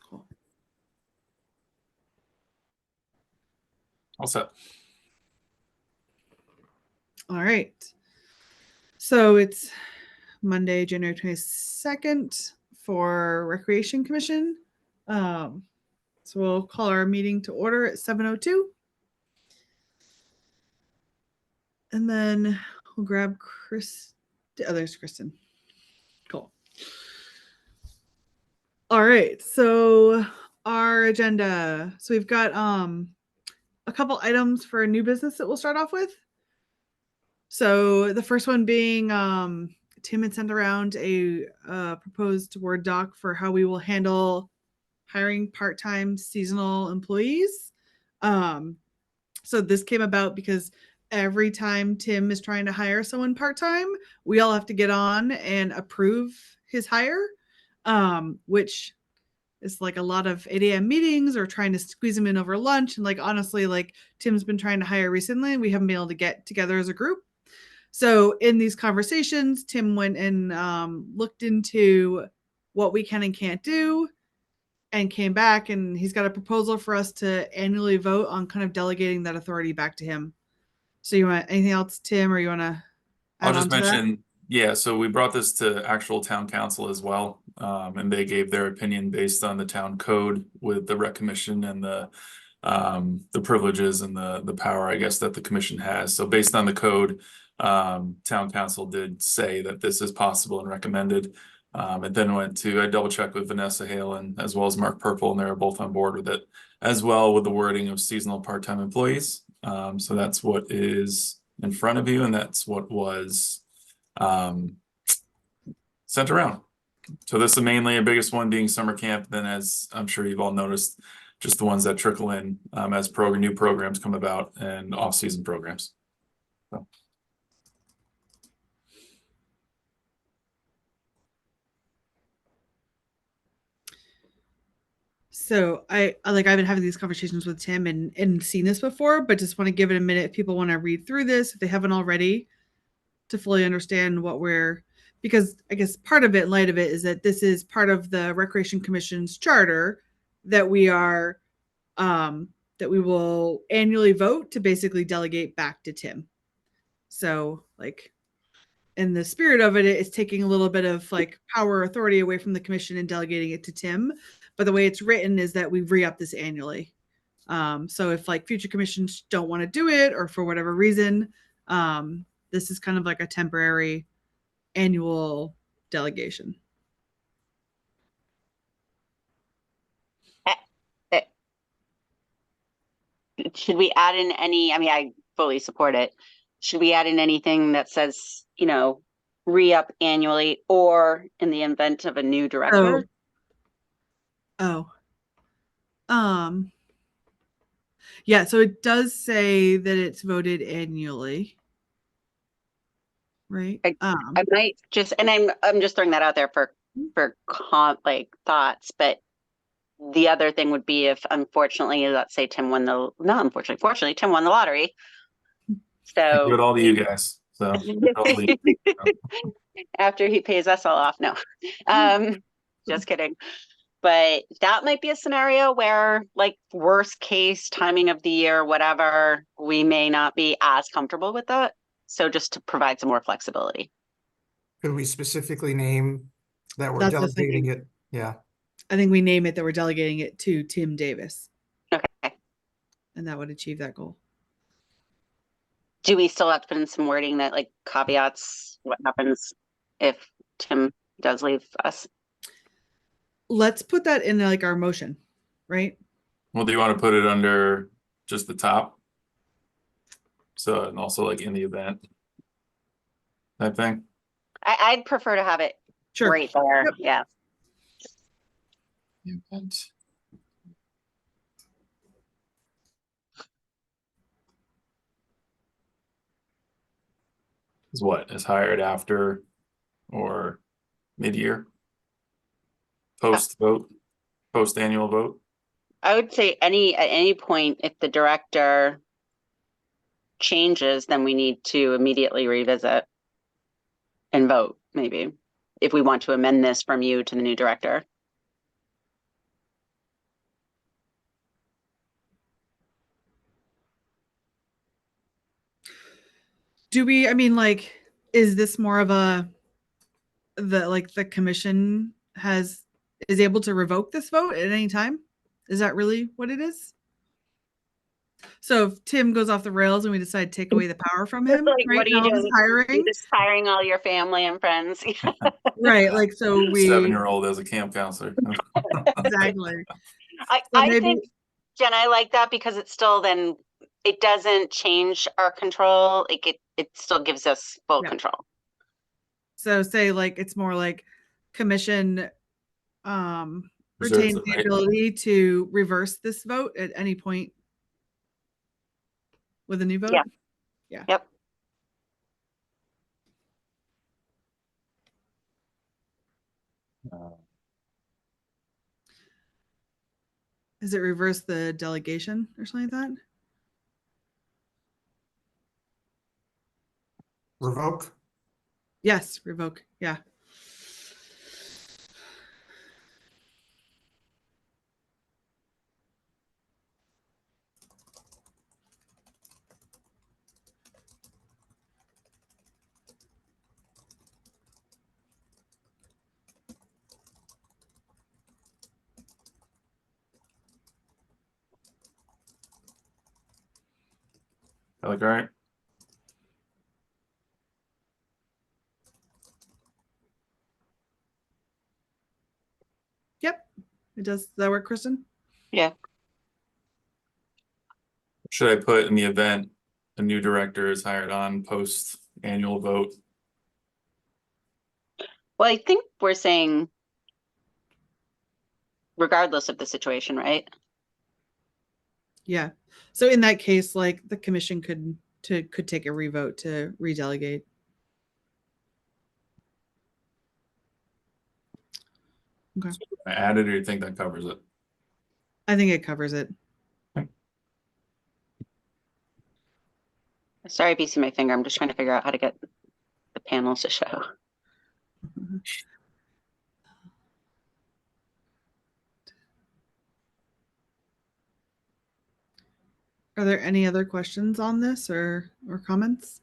Cool. All set. All right. So it's Monday, January 22nd for Recreation Commission. So we'll call our meeting to order at 7:02. And then we'll grab Chris. Oh, there's Kristen. Cool. All right. So our agenda. So we've got a couple items for new business that we'll start off with. So the first one being Tim had sent around a proposed Word doc for how we will handle hiring part-time seasonal employees. So this came about because every time Tim is trying to hire someone part-time, we all have to get on and approve his hire, which is like a lot of 8 a.m. meetings or trying to squeeze him in over lunch. And like, honestly, like Tim's been trying to hire recently and we haven't been able to get together as a group. So in these conversations, Tim went and looked into what we can and can't do and came back, and he's got a proposal for us to annually vote on kind of delegating that authority back to him. So you want anything else, Tim, or you want to I'll add just on to that? mention, yeah, so we brought this to actual town council as well. And they gave their opinion based on the town code with the rec commission and the privileges and the power, I guess, that the commission has. So based on the code, town council did say that this is possible and recommended. And then I double checked with Vanessa Halen as well as Mark Purple, and they were both on board with it, as well with the wording of seasonal part-time employees. So that's what is in front of you, and that's what was sent around. So this is mainly a biggest one being summer camp. Then, as I'm sure you've all noticed, just the ones that trickle in as new programs come about and off-season programs. So. So I've been having these conversations with Tim and seen this before, but just want to give it a minute if people want to read through this if they haven't already, to fully understand what we're, because I guess part of it, in light of it, is that this is part of the Recreation Commission's charter that we are that we will annually vote to basically delegate back to Tim. So like in the spirit of it, it's taking a little bit of like power authority away from the commission and delegating it to Tim. But the way it's written is that we re-up this annually. So if like future commissions don't want to do it or for whatever reason, this is kind of like a temporary annual delegation. Should we add in any, I mean, I fully support it. Should we add in anything that says, re-up annually or in the event of a new director? Yeah, so it does say that it's voted annually. Right. I might just, and I'm just throwing that out there for thoughts, but the other thing would be if, unfortunately, let's say Tim won fortunately, Tim won the lottery. So do it all to you guys. So after he pays us all off, no, just kidding. But that might be a scenario where, like, worst case timing of the year, whatever, we may not be as comfortable with that. So just to provide some more flexibility. Could we specifically name that we're That's delegating it? Yeah. I think we name it that we're delegating it to Tim Davis. Okay. And that would achieve that goal. Do we still have to put in some wording that like caveats what happens if Tim does leave us? Let's put that in like our motion, right? Well, do you want to put it under just the top? So, and also like in the event type thing? I'd prefer to have it right there. Yep. Yeah. Event. Is what is hired after or mid-year? Post annual vote? I would say at any point, if the director changes, then we need to immediately revisit and vote, maybe, if we want to amend this from you to the new director. do we, I mean, like, is this more of the commission is able to revoke this vote at any time? Is that really what it is? So if Tim goes off the rails and we decide to take away the power from him, Like, right what are you now he's doing? hiring, You're just hiring all your family and friends. right? Like, so we 7-year-old as a camp counselor. exactly. I maybe- think, Jen, I like that because it's still then, it doesn't change our control. Like it still gives us full Yeah. control. So say like it's more like commission Reserves retains the the right. ability to reverse this vote at any point with a new vote. Yeah. Yep. Is it reverse the delegation or something like that? Revoke? Yes, revoke. Yeah. I like, all right. Yep. It does. Does that work, Kristen? Yeah. Should I put in the event a new director is hired on post annual vote? Well, I think we're saying regardless of the situation, right? Yeah. So in that case, like the commission could take a revote to redelegate. Okay. I added, or you think that covers it? I think it covers it. Sorry, BC my finger. I'm just trying to figure out how to get the panels to show. Are there any other questions on this or comments?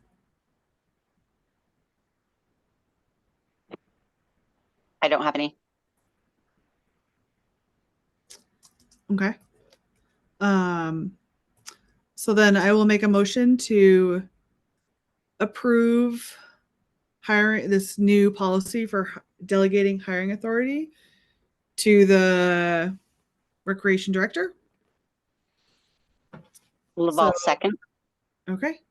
I don't have any. Okay. So then I will make a motion to approve hiring this new policy for delegating hiring authority to the recreation director. Laval So- second. Okay.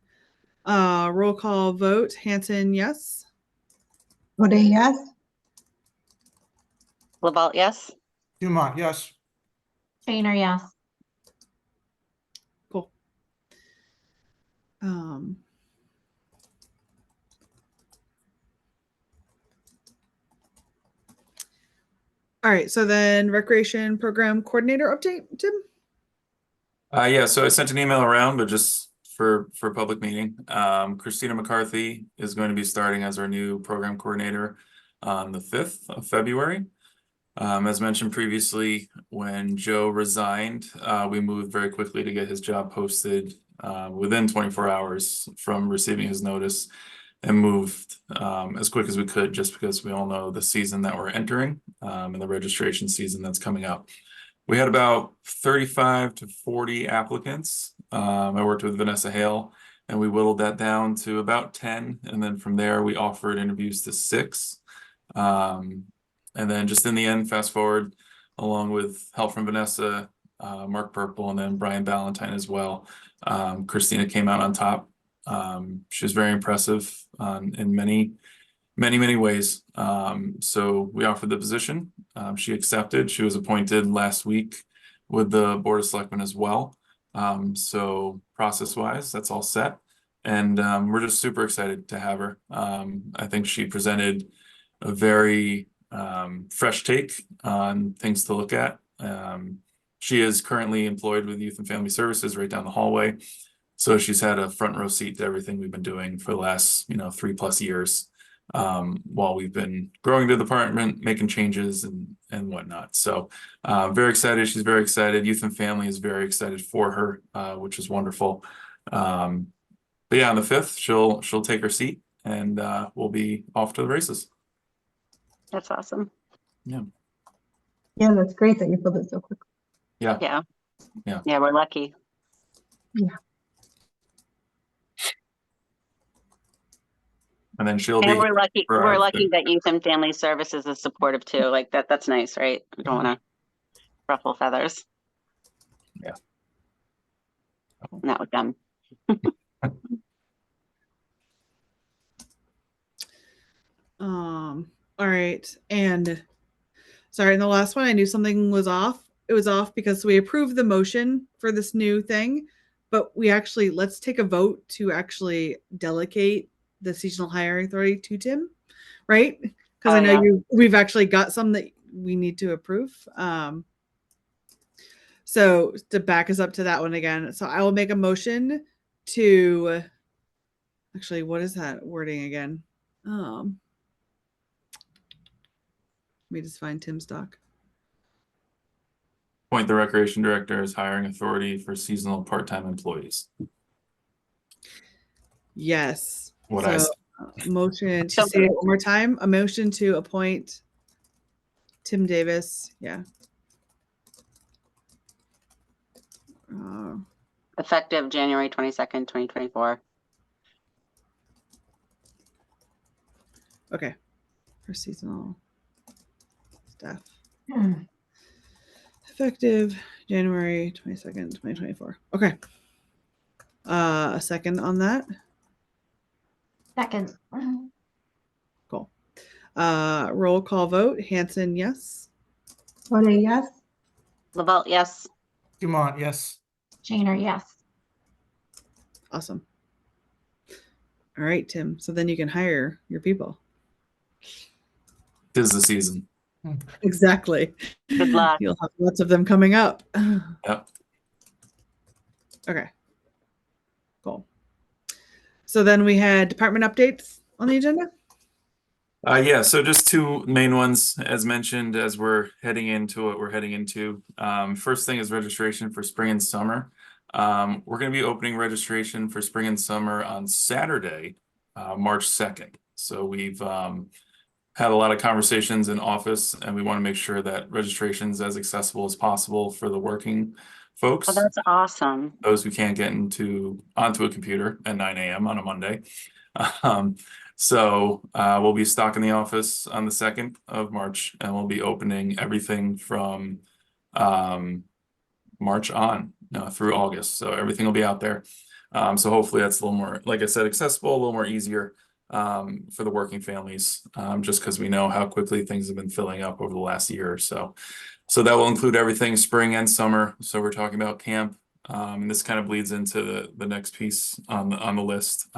Roll call vote. Hanson, yes. O'Day, yes. Laval, yes. Dumont, yes. Shaner, yes. Cool. All right. So then recreation program coordinator update, Tim? Yeah, so I sent an email around, but just for public meeting. Christina McCarthy is going to be starting as our new program coordinator on the 5th of February. As mentioned previously, when Joe resigned, we moved very quickly to get his job posted within 24 hours from receiving his notice, and moved as quick as we could, just because we all know the season that we're entering and the registration season that's coming up. We had about 35 to 40 applicants. I worked with Vanessa Hale, and we whittled that down to about 10. And then from there, we offered interviews to 6. And then just in the end, fast forward, along with help from Vanessa, Mark Purple, and then Brian Ballantyne as well. Christina came out on top. She was very impressive in many ways. So we offered the position. She accepted. She was appointed last week with the Board of Selectmen as well. So process-wise, that's all set. And we're just super excited to have her. I think she presented a very fresh take on things to look at. She is currently employed with Youth and Family Services right down the hallway. So she's had a front row seat to everything we've been doing for the last, 3+ years, while we've been growing the department, making changes and whatnot. So very excited. She's very excited. Youth and Family is very excited for her, which is wonderful. but yeah, on the 5th, she'll take her seat and we'll be off to the races. That's awesome. Yeah, that's great that you filled it so quick. Yeah. Yeah. Yeah. Yeah, we're lucky. And then she'll And be we're lucky. for We're our lucky third- that Youth and Family Services is supportive too. Like that's nice, right? We don't want to ruffle feathers. Yeah. Not with them. All right. And sorry, in the last one, I knew something was off. It was off because we approved the motion for this new thing, but let's take a vote to actually delegate the seasonal hiring authority to Tim, right? Because I know yeah. we've actually got some that we need to approve. So to back us up to that one again, so I will make a motion to actually, what is that wording again? Let me just find Tim's doc. Appoint the recreation director as hiring authority for seasonal part-time employees. Yes. What I So, said. motion to So say it one more time. A motion to appoint Tim Davis. Yeah. Effective January 22nd, 2024. Okay. For seasonal staff. Effective January 22nd, 2024. Okay. A second on that. Second. Cool. Roll call vote. Hanson, yes. O'Day, yes. Laval, yes. Dumont, yes. Shaner, yes. Awesome. All right, Tim. So then you can hire your people. 'Tis the season. Exactly. Good luck. You'll have lots of them coming up. Yep. Okay. Cool. So then we had department updates on the agenda. Yeah, so just two main ones, as mentioned, as we're heading into what we're heading into. First thing is registration for spring and summer. We're going to be opening registration for spring and summer on Saturday, March 2nd. So we've had a lot of conversations in office, and we want to make sure that registration is as accessible as possible for the working folks. Oh, that's awesome. Those who can't get onto a computer at 9 a.m. on a Monday. So we'll be stocking the office on the 2nd of March, and we'll be opening everything from March on through August. So everything will be out there. So hopefully that's a little more, like I said, accessible, a little more easier for the working families, just because we know how quickly things have been filling up over the last year or so. So that will include everything spring and summer. So we're talking about camp. And this kind of bleeds into the next piece on the list.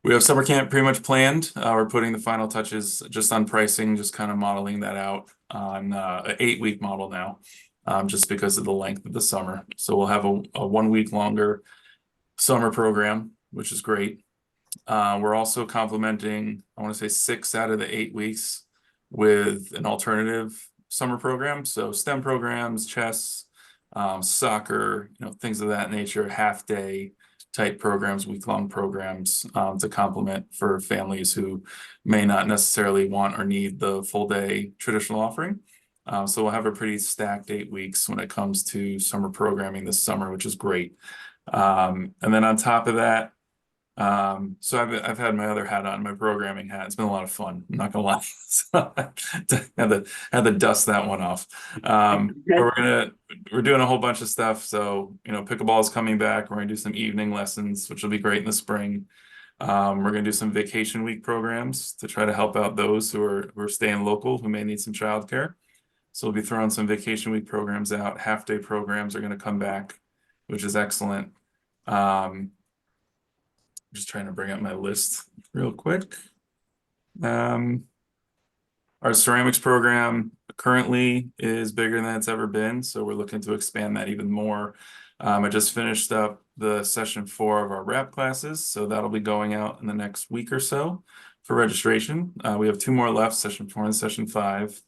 We have summer camp pretty much planned. We're putting the final touches just on pricing, just kind of modeling that out on an 8-week model now, just because of the length of the summer. So we'll have a 1 week longer summer program, which is great. We're also complementing, I want to say 6 out of the 8 weeks with an alternative summer program. So STEM programs, chess, soccer, things of that nature, half day type programs, week-long programs to complement for families who may not necessarily want or need the full day traditional offering. So we'll have a pretty stacked 8 weeks when it comes to summer programming this summer, which is great. And then on top of that, so I've had my other hat on, my programming hat. It's been a lot of fun. I'm not gonna lie. So had to dust that one off. But we're doing a whole bunch of stuff. So pickleball is coming back. We're gonna do some evening lessons, which will be great in the spring. We're gonna do some vacation week programs to try to help out those who are staying local, who may need some childcare. So we'll be throwing some vacation week programs out. Half day programs are gonna come back, which is excellent. Just trying to bring up my list real quick. Our ceramics program currently is bigger than it's ever been, so we're looking to expand that even more. I just finished up the session 4 of our wrap classes, so that'll be going out in the next week or so for registration. We have 2 more left, session 4 and session 5.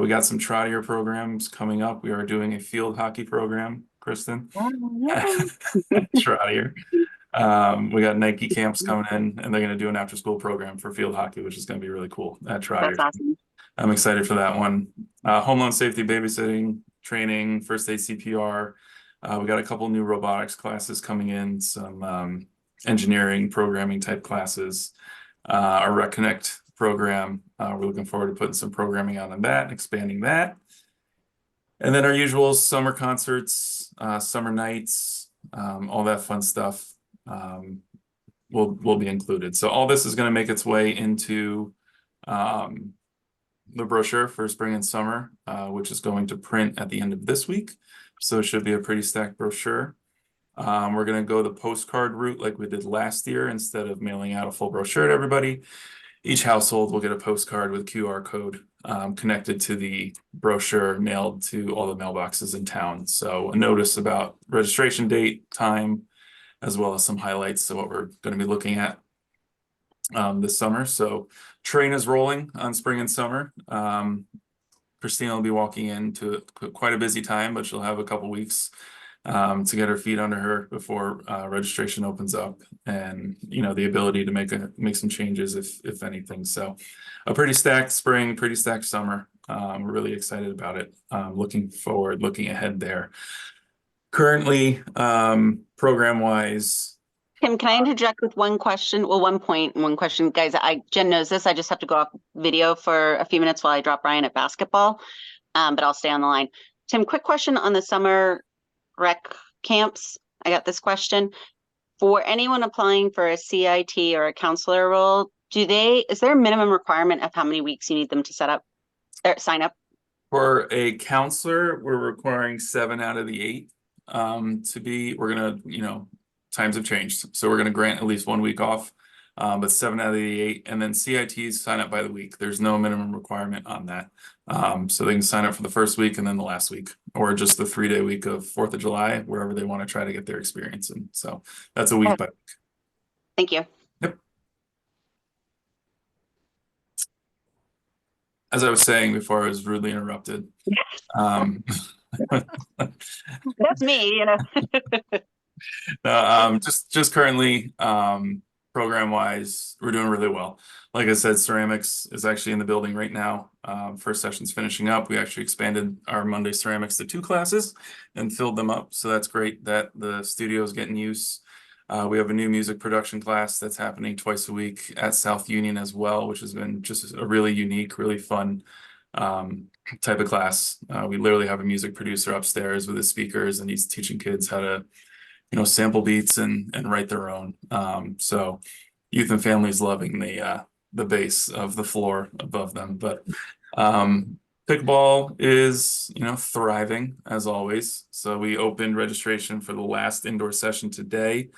We got some trottier programs coming up. We are doing a field hockey program, Kristen. Oh, yeah. Trottier. We got Nike camps coming in, and they're going to do an after-school program for field hockey, which is going to be really cool at Trotter. That's awesome. I'm excited for that one. Home loan safety, babysitting, training, first aid, CPR. We got a couple new robotics classes coming in, some engineering, programming type classes. Our Rec Connect program, we're looking forward to putting some programming out on that, expanding that. And then our usual summer concerts, summer nights, all that fun stuff will be included. So all this is going to make its way into the brochure for spring and summer, which is going to print at the end of this week. So it should be a pretty stacked brochure. We're going to go the postcard route like we did last year. Instead of mailing out a full brochure to everybody, each household will get a postcard with QR code connected to the brochure mailed to all the mailboxes in town. So a notice about registration date, time, as well as some highlights of what we're going to be looking at this summer. So train is rolling on spring and summer. Christina will be walking into quite a busy time, but she'll have a couple weeks to get her feet under her before registration opens up, and the ability to make some changes if anything. So a pretty stacked spring, pretty stacked summer. We're really excited about it. Looking ahead there. Currently, program wise. Tim, can I interject with one question? Well, one point and one question. Guys, Jen knows this. I just have to go off video for a few minutes while I drop Brian at basketball, but I'll stay on the line. Tim, quick question on the summer rec camps. I got this question. For anyone applying for a CIT or a counselor role, is there a minimum requirement of how many weeks you need them to sign up? For a counselor, we're requiring 7 out of the 8 we're gonna, times have changed. So we're gonna grant at least 1 week off, but 7 out of the 8, and then CITs sign up by the week. There's no minimum requirement on that. So they can sign up for the first week and then the last week, or just the 3-day week of 4th of July, wherever they want to try to get their experience in. So that's a week by week. Thank you. Yep. As I was saying before, I was rudely interrupted. That's me, Just currently, program wise, we're doing really well. Like I said, ceramics is actually in the building right now. First session's finishing up. We actually expanded our Monday ceramics to 2 classes and filled them up. So that's great that the studio is getting use. We have a new music production class that's happening twice a week at South Union as well, which has been just a really unique, really fun type of class. We literally have a music producer upstairs with his speakers, and he's teaching kids how to sample beats and write their own. So youth and families loving the base of the floor above them. But pickleball is thriving as always. So we opened registration for the last indoor session today.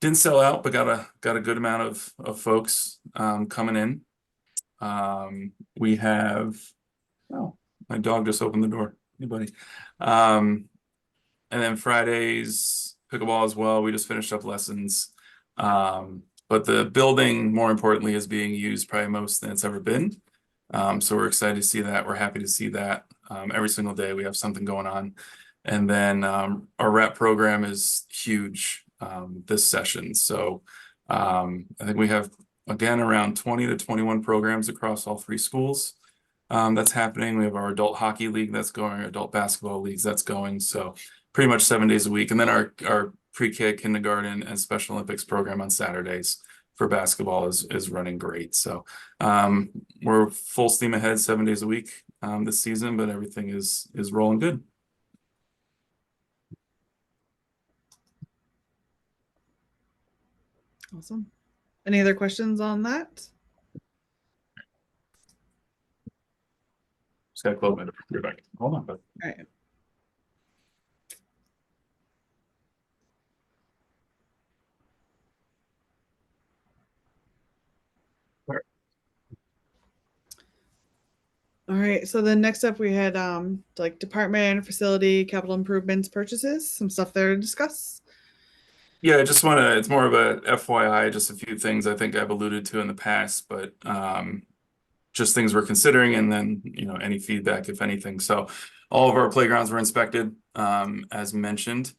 Didn't sell out, but got a good amount of folks coming in. We have my dog just opened the door. Anybody? And then Fridays pickleball as well. We just finished up lessons. But the building, more importantly, is being used probably most than it's ever been. So we're excited to see that. We're happy to see that. Every single day we have something going on. And then our rep program is huge this session. So I think we have, again, around 20 to 21 programs across all 3 schools that's happening. We have our adult hockey league that's going, our adult basketball leagues that's going. So pretty much 7 days a week. And then our pre-K, kindergarten, and Special Olympics program on Saturdays for basketball is running great. So we're full steam ahead 7 days a week this season, but everything is rolling good. Awesome. Any other questions on that? Just gotta close my door. Hold on, but All right. All right, so then next up we had like department, facility, capital improvements, purchases, some stuff there to discuss. yeah, I just want to, it's more of a FYI, just a few things I think I've alluded to in the past, but just things we're considering, and then any feedback if anything. So all of our playgrounds were inspected as mentioned.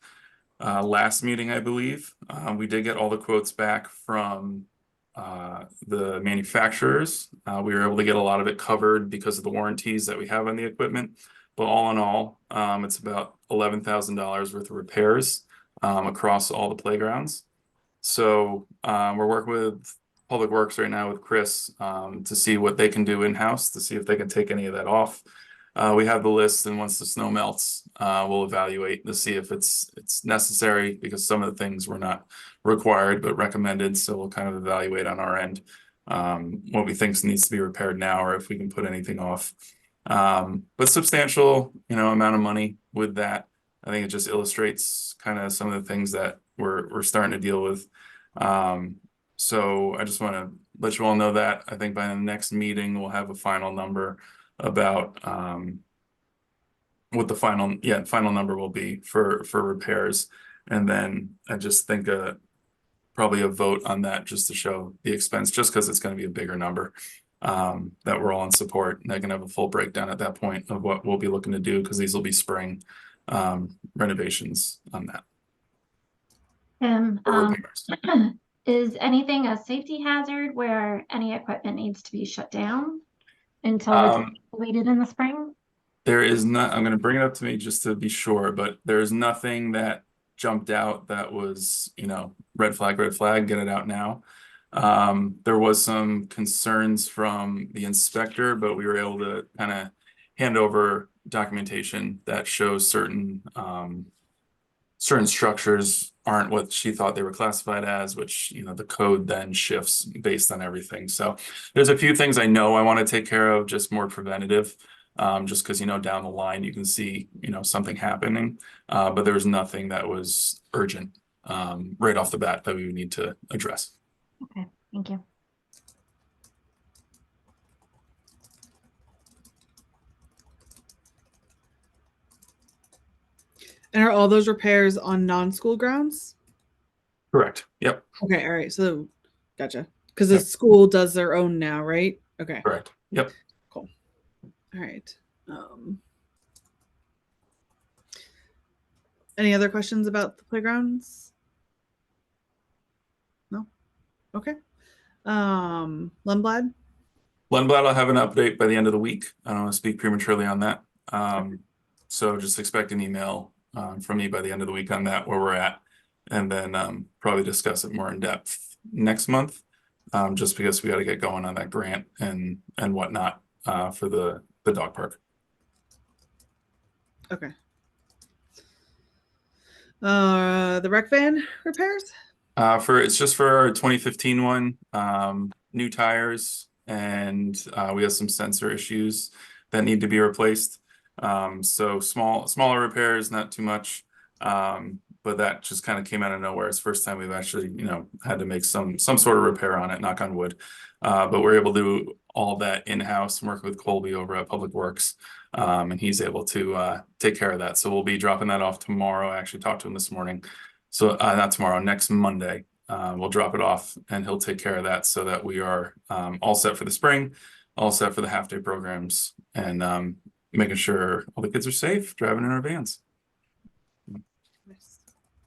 last meeting, I believe. We did get all the quotes back from the manufacturers. We were able to get a lot of it covered because of the warranties that we have on the equipment. But all in all, it's about $11,000 worth of repairs across all the playgrounds. So we're working with Public Works right now with Chris to see what they can do in-house, to see if they can take any of that off. We have the list, and once the snow melts, we'll evaluate to see if it's necessary, because some of the things were not required but recommended. So we'll kind of evaluate on our end what we think needs to be repaired now, or if we can put anything off. But substantial, amount of money with that. I think it just illustrates kind of some of the things that we're starting to deal with. So I just want to let you all know that. I think by the next meeting we'll have a final number about what the final number will be for repairs. And then I just think probably a vote on that, just to show the expense, just because it's going to be a bigger number, that we're all in support. And I can have a full breakdown at that point of what we'll be looking to do, because these will be spring renovations on that. And Or repairs. is anything a safety hazard where any equipment needs to be shut down until it's waited in the spring? There is not, I'm going to bring it up to me just to be sure, but there's nothing that jumped out that was, red flag, get it out now. There was some concerns from the inspector, but we were able to kind of hand over documentation that shows certain structures aren't what she thought they were classified as, which, the code then shifts based on everything. So there's a few things I know I want to take care of, just more preventative, just because, down the line you can see, something happening. But there was nothing that was urgent right off the bat that we would need to address. Okay, thank you. And are all those repairs on non-school grounds? Correct. Yep. Okay, all right. So gotcha. Because the Yep. school does their own now, right? Okay. Correct. Yep. Cool. All right. Any other questions about the playgrounds? No? Okay. Lundblad? Lundblad, I'll have an update by the end of the week. I don't want to speak prematurely on that. So just expect an email from me by the end of the week on that, where we're at, and then probably discuss it more in depth next month, just because we got to get going on that grant and whatnot for the dog park. Okay. The rec van repairs? It's just for our 2015 one, new tires, and we have some sensor issues that need to be replaced. So smaller repairs, not too much, but that just kind of came out of nowhere. It's the first time we've actually, had to make some sort of repair on it, knock on wood. But we're able to do all that in-house and work with Colby over at Public Works. And he's able to take care of that. So we'll be dropping that off tomorrow. I actually talked to him this morning. So not tomorrow, next Monday, we'll drop it off, and he'll take care of that, so that we are all set for the spring, all set for the half-day programs, and making sure all the kids are safe driving in our vans. Nice.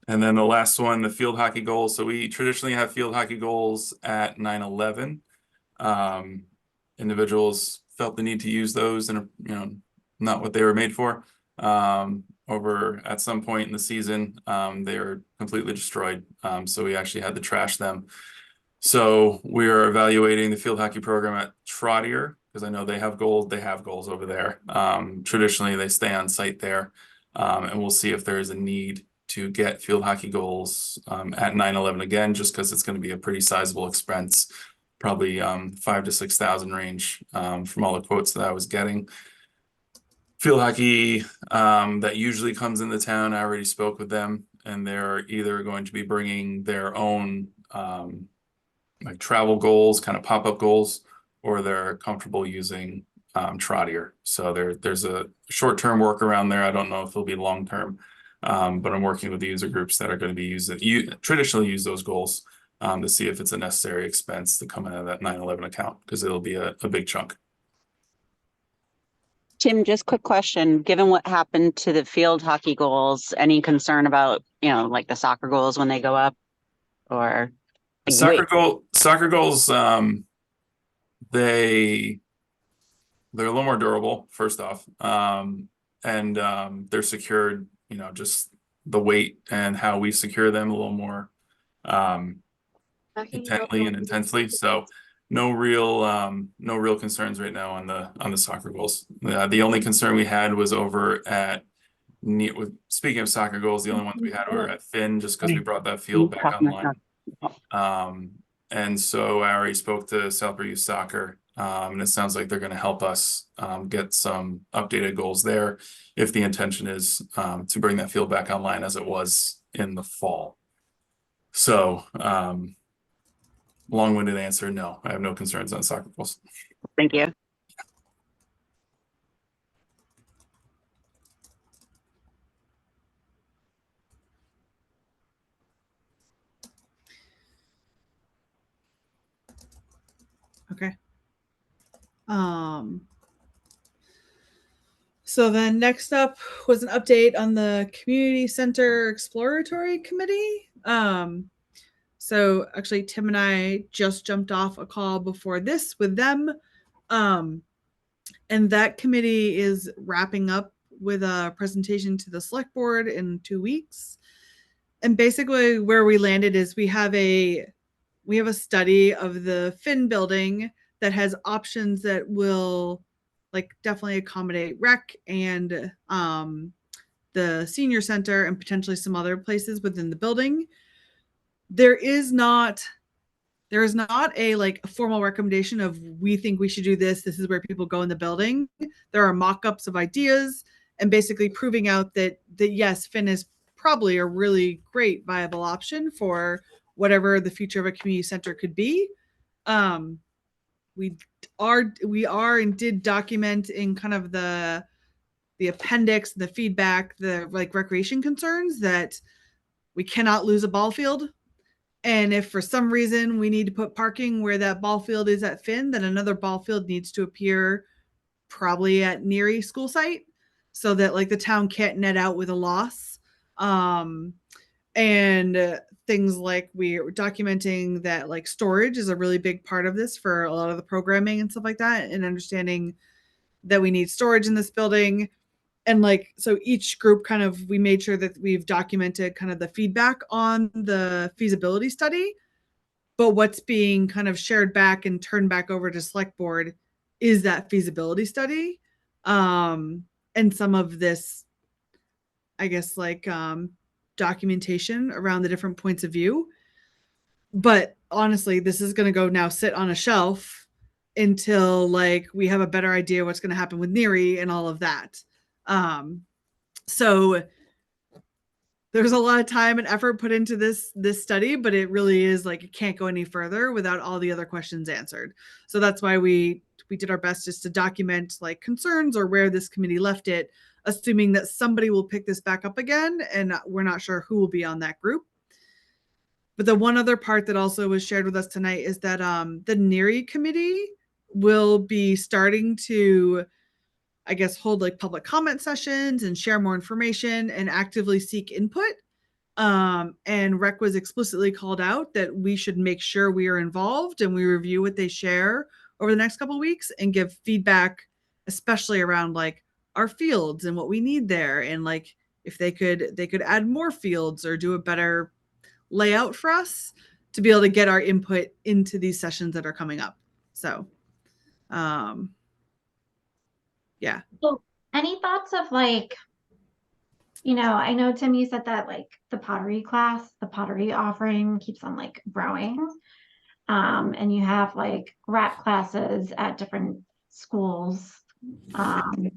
And then the last one, the field hockey goals. So we traditionally have field hockey goals at 9/11. Individuals felt the need to use those, and not what they were made for. Over at some point in the season, they were completely destroyed. So we actually had to trash them. So we are evaluating the field hockey program at Trottier, because I know they have goals. They have goals over there. Traditionally, they stay on site there, and we'll see if there is a need to get field hockey goals at 9/11 again, just because it's going to be a pretty sizable expense, probably $5,000 to $6,000 range from all the quotes that I was getting. Field hockey that usually comes in the town, I already spoke with them, and they're either going to be bringing their own like travel goals, kind of pop-up goals, or they're comfortable using Trottier. So there's a short-term workaround there. I don't know if it'll be long-term, but I'm working with the user groups that are going to be traditionally use those goals to see if it's a necessary expense to come out of that 9/11 account, because it'll be a big chunk. Tim, just quick question. Given what happened to the field hockey goals, any concern about, like the soccer goals when they go up? Or like, Soccer goals, they're a little more durable, first off. And they're secured, just the weight and how we secure them a little more intently and intensely. So no real concerns right now on the soccer goals. The only concern we had was over at speaking of soccer goals, the only ones we had were at Finn, just because we brought that field back online. And so I already spoke to Southbury Youth Soccer, and it sounds like they're going to help us get some updated goals there if the intention is to bring that field back online as it was in the fall. So long-winded answer, no, I have no concerns on soccer goals. Thank you. Okay. So then next up was an update on the Community Center Exploratory Committee. So actually Tim and I just jumped off a call before this with them. And that committee is wrapping up with a presentation to the select board in 2 weeks. And basically where we landed is we have a study of the Finn building that has options that will like definitely accommodate rec and the senior center and potentially some other places within the building. There is not a like a formal recommendation of we think we should do this. This is where people go in the building. There are mock-ups of ideas and basically proving out that yes, Finn is probably a really great viable option for whatever the future of a community center could be. We are and did document in kind of the appendix, the feedback, the like recreation concerns that we cannot lose a ball field. And if for some reason we need to put parking where that ball field is at Finn, then another ball field needs to appear probably at Neary school site so that like the town can't net out with a loss. And things like we're documenting that like storage is a really big part of this for a lot of the programming and stuff like that, and understanding that we need storage in this building. And like, so each group kind of, we made sure that we've documented kind of the feedback on the feasibility study, but what's being kind of shared back and turned back over to select board is that feasibility study. And some of this, I guess, like documentation around the different points of view. But honestly, this is going to go now sit on a shelf until like we have a better idea what's going to happen with Neary and all of that. So there's a lot of time and effort put into this study, but it really is like it can't go any further without all the other questions answered. So that's why we did our best just to document like concerns or where this committee left it, assuming that somebody will pick this back up again, and we're not sure who will be on that group. But the one other part that also was shared with us tonight is that the Neary committee will be starting to, I guess, hold like public comment sessions and share more information and actively seek input. And rec was explicitly called out that we should make sure we are involved and we review what they share over the next couple of weeks and give feedback, especially around like our fields and what we need there. And like, if they could add more fields or do a better layout for us to be able to get our input into these sessions that are coming up. So, yeah. So any thoughts of like, I know Tim, you said that like the pottery class, the pottery offering keeps on like growing. And you have like rap classes at different schools,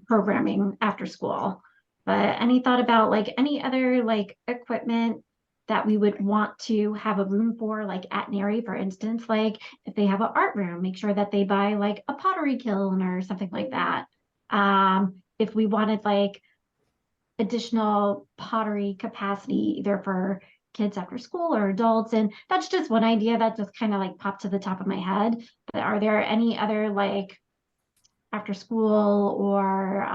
programming after school. But any thought about like any other like equipment that we would want to have a room for, like at Neary, for instance, like if they have an art room, make sure that they buy like a pottery kiln or something like that. If we wanted like additional pottery capacity, either for kids after school or adults, and that's just one idea that just kind of like popped to the top of my head. But are there any other like after school or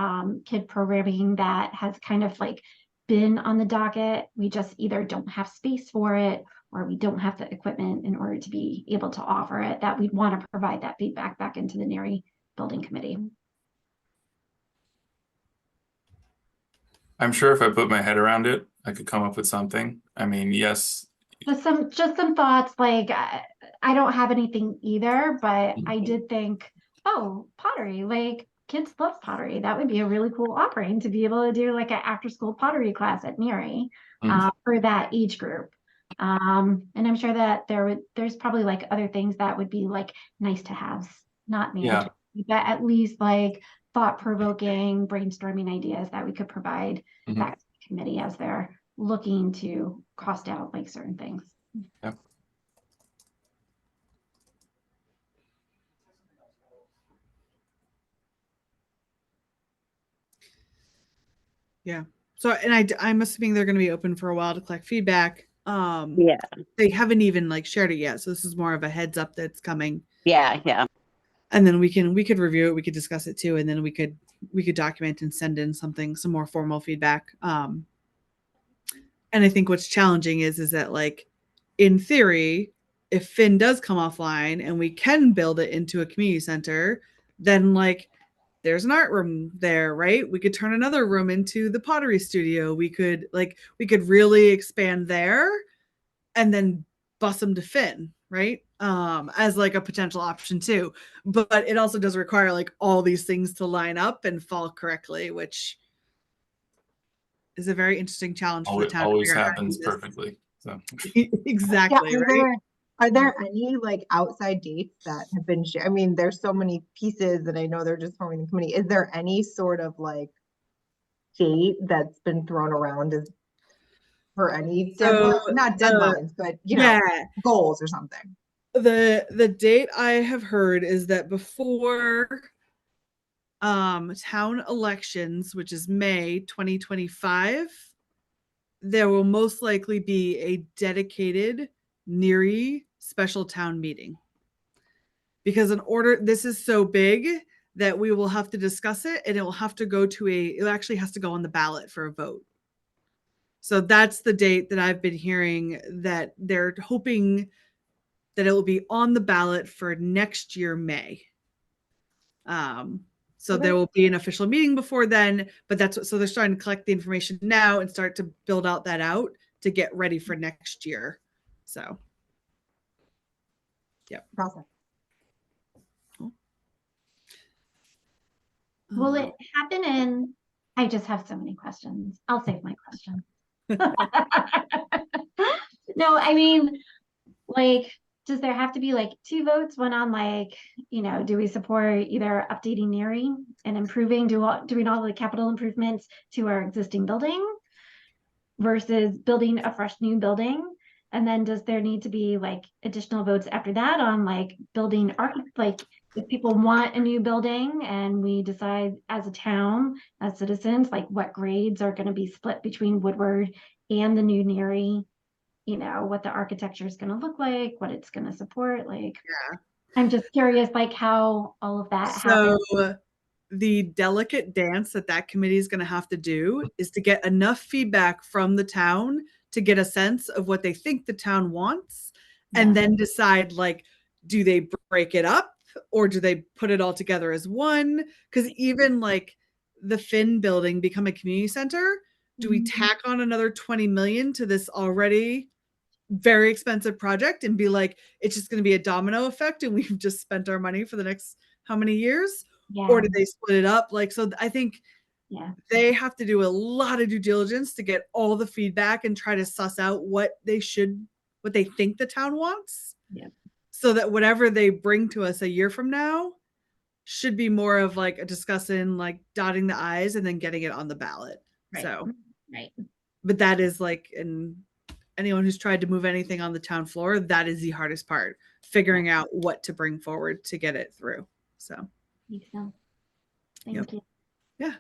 kid programming that has kind of like been on the docket. We just either don't have space for it or we don't have the equipment in order to be able to offer it, that we'd want to provide that feedback back into the NERI building committee. I'm sure if I put my head around it, I could come up with something. I mean, yes, Just some thoughts. Like I don't have anything either, but I did think, oh, pottery. Like kids love pottery. That would be a really cool offering to be able to do like an after school pottery class at NERI for that age group. And I'm sure that there's probably like other things that would be like nice to have, not mandatory, but at least like thought-provoking, brainstorming ideas that we could provide back to the committee as they're looking to cost out like certain things. Yeah. Yeah. So, and I'm assuming they're going to be open for a while to collect feedback. Yeah. They haven't even like shared it yet, so this is more of a heads up that's coming. Yeah. Yeah. And then we could review it, we could discuss it too, and then we could document and send in some more formal feedback. And I think what's challenging is that like in theory, if Finn does come offline and we can build it into a community center, then like there's an art room there, right? We could turn another room into the pottery studio. We could really expand there and then bus them to Finn, right? As like a potential option too. But it also does require like all these things to line up and fall correctly, which is a very interesting challenge for the town. Always happens perfectly. So exactly, Yeah, right? are there any like outside dates that have been shared? I mean, there's so many pieces and I know they're just forming the committee. Is there any sort of like date that's been thrown around as for any deadline, not deadlines, but you know, goals or something? The date I have heard is that before town elections, which is May 2025, there will most likely be a dedicated NERI special town meeting. Because this is so big that we will have to discuss it and it will have to go it actually has to go on the ballot for a vote. So that's the date that I've been hearing, that they're hoping that it will be on the ballot for next year, May. So there will be an official meeting before then, but so they're starting to collect the information now and start to build out to get ready for next year. So, yep. Process. Will it happen I just have so many questions. I'll save my question. No, I mean, like, does there have to be like 2 votes? One on like, do we support either updating NERI and improving, doing all the capital improvements to our existing building versus building a fresh new building? And then does there need to be like additional votes after that on like building like if people want a new building and we decide as a town, as citizens, like what grades are going to be split between Woodward and the new NERI, what the architecture is going to look like, what it's going to support. Like, I'm just curious, like how all of that happens. So the delicate dance that committee is going to have to do is to get enough feedback from the town to get a sense of what they think the town wants, and then decide like, do they break it up or do they put it all together as one? Because even like the Finn building become a community center, do we tack on another 20 million to this already very expensive project and be like, it's just going to be a domino effect and we've just spent our money for the next how many years? Or did they split it up? Like, so I think they have to do a lot of due diligence to get all the feedback and try to suss out what they think the town wants. So that whatever they bring to us a year from now should be more of like a discussion, like dotting the I's and then getting it on the ballot. So, but that is like, and anyone who's tried to move anything on the town floor, that is the hardest part, figuring out what to bring forward to get it through. So, makes sense. Thank you. Yeah.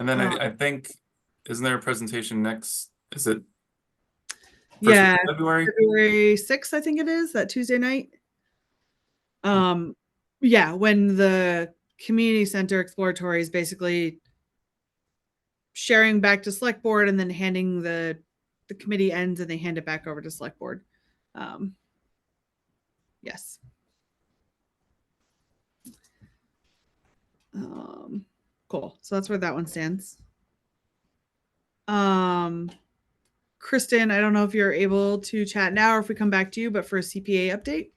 And then I think, isn't there a presentation next? Is it? Yeah, February 6th, I think it is, that Tuesday night. Yeah, when the community center exploratory is basically sharing back to select board and then handing the committee ends and they hand it back over to select board. Yes. Cool. So that's where that one stands. Kristen, I don't know if you're able to chat now or if we come back to you, but for a CPA update.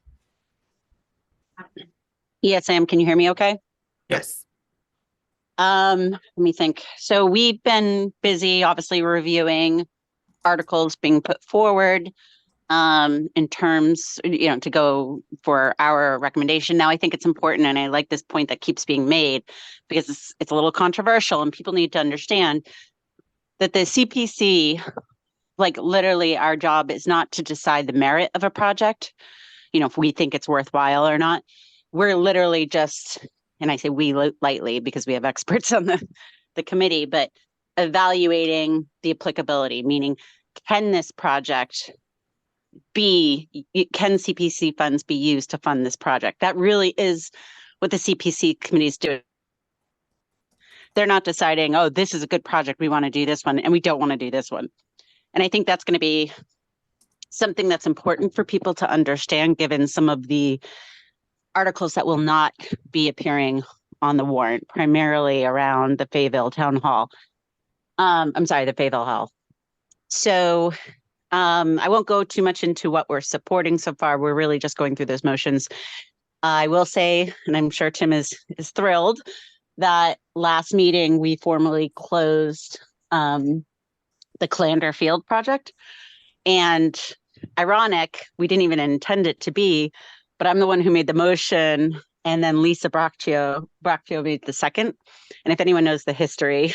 Yes, Sam, can you hear me okay? Yes. Let me think. So we've been busy, obviously reviewing articles being put forward in terms, to go for our recommendation. Now, I think it's important, and I like this point that keeps being made because it's a little controversial and people need to understand that the CPC, like literally our job is not to decide the merit of a project, if we think it's worthwhile or not. We're literally just, and I say we lightly because we have experts on the committee, but evaluating the applicability, meaning can this project can CPC funds be used to fund this project? That really is what the CPC committee is doing. They're not deciding, oh, this is a good project, we want to do this one, and we don't want to do this one. And I think that's going to be something that's important for people to understand, given some of the articles that will not be appearing on the warrant, primarily around the Fayetteville Town Hall. The Fayetteville Hall. So I won't go too much into what we're supporting so far. We're really just going through those motions. I will say, and I'm sure Tim is thrilled, that last meeting we formally closed the Clander Field project. And ironic, we didn't even intend it to be, but I'm the one who made the motion, and then Lisa Braccio made the second. And if anyone knows the history,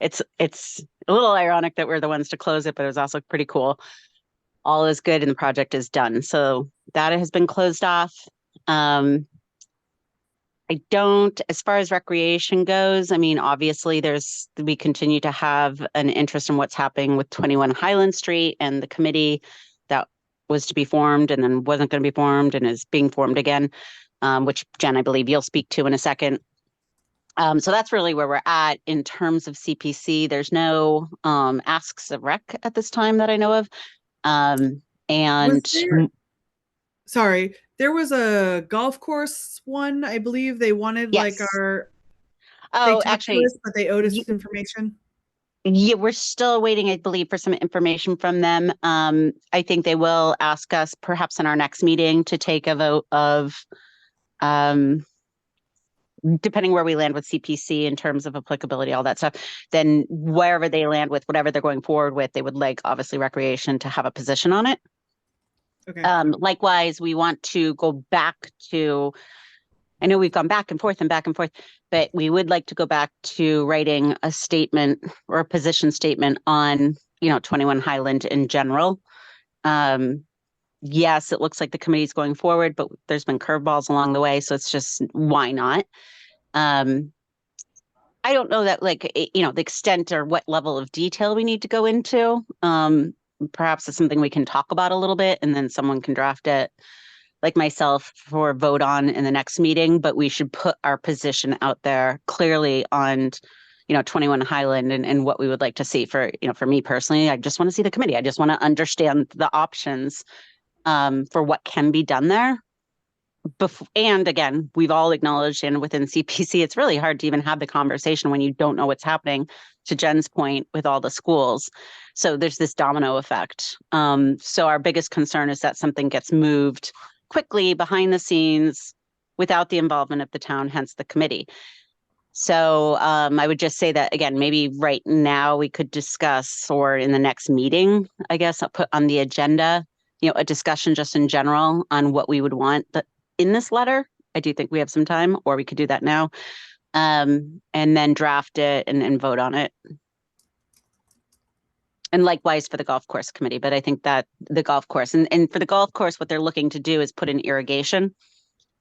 it's a little ironic that we're the ones to close it, but it was also pretty cool. All is good and the project is done. So that has been closed off. As far as recreation goes, I mean, obviously we continue to have an interest in what's happening with 21 Highland Street and the committee that was to be formed and then wasn't going to be formed and is being formed again, which Jen, I believe you'll speak to in a second. So that's really where we're at in terms of CPC. There's no asks of rec at this time that I know of. Sorry, there was a golf course one. I believe they wanted Yes. actually, but they owed us information. Yeah, we're still waiting, I believe, for some information from them. I think they will ask us perhaps in our next meeting to take a vote of, depending where we land with CPC in terms of applicability, all that stuff, then wherever they land with whatever they're going forward with, they would like obviously recreation to have a position on it. Okay. Likewise, we want to go back to, I know we've gone back and forth, but we would like to go back to writing a statement or a position statement on, 21 Highland in general. Yes, it looks like the committee's going forward, but there's been curveballs along the way. So it's just, why not? I don't know that the extent or what level of detail we need to go into. Perhaps it's something we can talk about a little bit and then someone can draft it like myself for vote on in the next meeting, but we should put our position out there clearly on, 21 Highland and what we would like to see for me personally. I just want to see the committee. I just want to understand the options for what can be done there. And again, we've all acknowledged, and within CPC, it's really hard to even have the conversation when you don't know what's happening, to Jen's point, with all the schools. So there's this domino effect. So our biggest concern is that something gets moved quickly behind the scenes without the involvement of the town, hence the committee. So I would just say that, again, maybe right now we could discuss, or in the next meeting, I guess I'll put on the agenda, a discussion just in general on what we would want in this letter. I do think we have some time, or we could do that now, and then draft it and vote on it. And likewise for the golf course committee, but I think that the golf course and for the golf course, what they're looking to do is put in irrigation.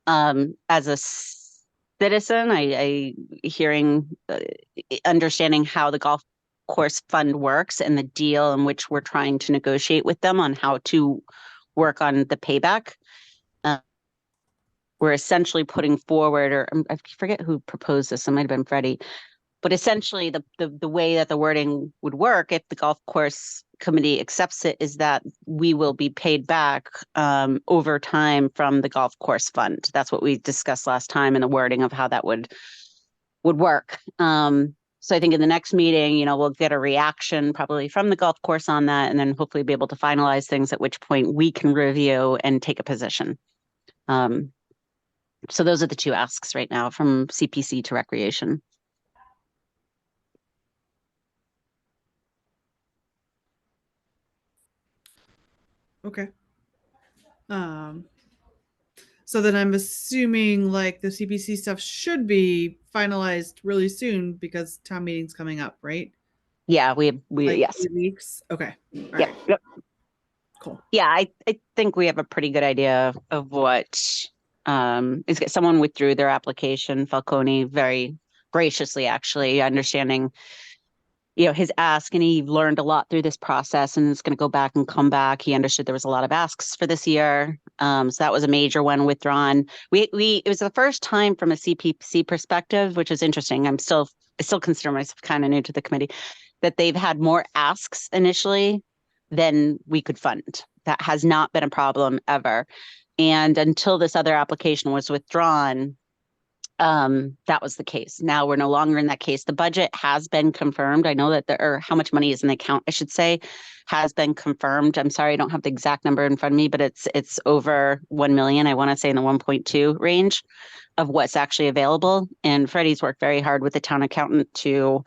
As a citizen, I understanding how the golf course fund works and the deal in which we're trying to negotiate with them on how to work on the payback. we're essentially putting forward, or I forget who proposed this, it might have been Freddie, but essentially the way that the wording would work if the golf course committee accepts it is that we will be paid back over time from the golf course fund. That's what we discussed last time in the wording of how that would work. So I think in the next meeting, you know, we'll get a reaction probably from the golf course on that, and then hopefully be able to finalize things, at which point we can review and take a position. So those are the two asks right now, from CPC to recreation. Okay. So then I'm assuming like the CPC stuff should be finalized really soon because town meeting's coming up, right? Yeah, we Like yes. 8 weeks. Okay. All Yep. right. Yep. Cool. Yeah, I think we have a pretty good idea of what is. Someone withdrew their application, Falcone, very graciously, actually, understanding, you know, his ask, and he learned a lot through this process and is going to go back and come back. He understood there was a lot of asks for this year. So that was a major one withdrawn. It was the first time from a CPC perspective, which is interesting. I still consider myself kind of new to the committee, that they've had more asks initially than we could fund. That has not been a problem ever. And until this other application was withdrawn, that was the case. Now we're no longer in that case. The budget has been confirmed. I know that or how much money is in the account, I should say, has been confirmed. I'm sorry, I don't have the exact number in front of me, but it's over 1 million. I want to say in the 1.2 range of what's actually available. And Freddie's worked very hard with the town accountant to,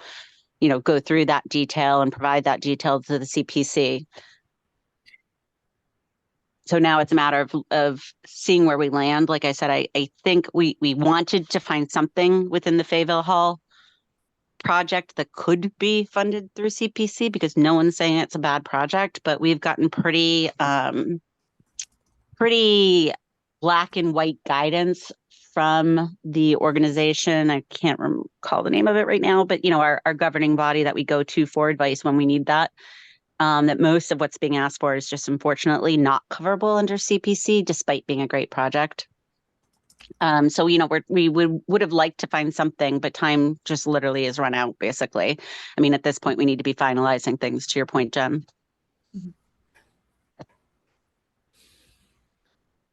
you know, go through that detail and provide that detail to the CPC. So now it's a matter of seeing where we land. Like I said, I think we wanted to find something within the Fayetteville Hall project that could be funded through CPC, because no one's saying it's a bad project, but we've gotten pretty black and white guidance from the organization. I can't recall the name of it right now, but you know, our governing body that we go to for advice when we need that. That most of what's being asked for is just unfortunately not coverable under CPC, despite being a great project. So, you know, we would have liked to find something, but time just literally is run out, basically. I mean, at this point, we need to be finalizing things, to your point, Jen.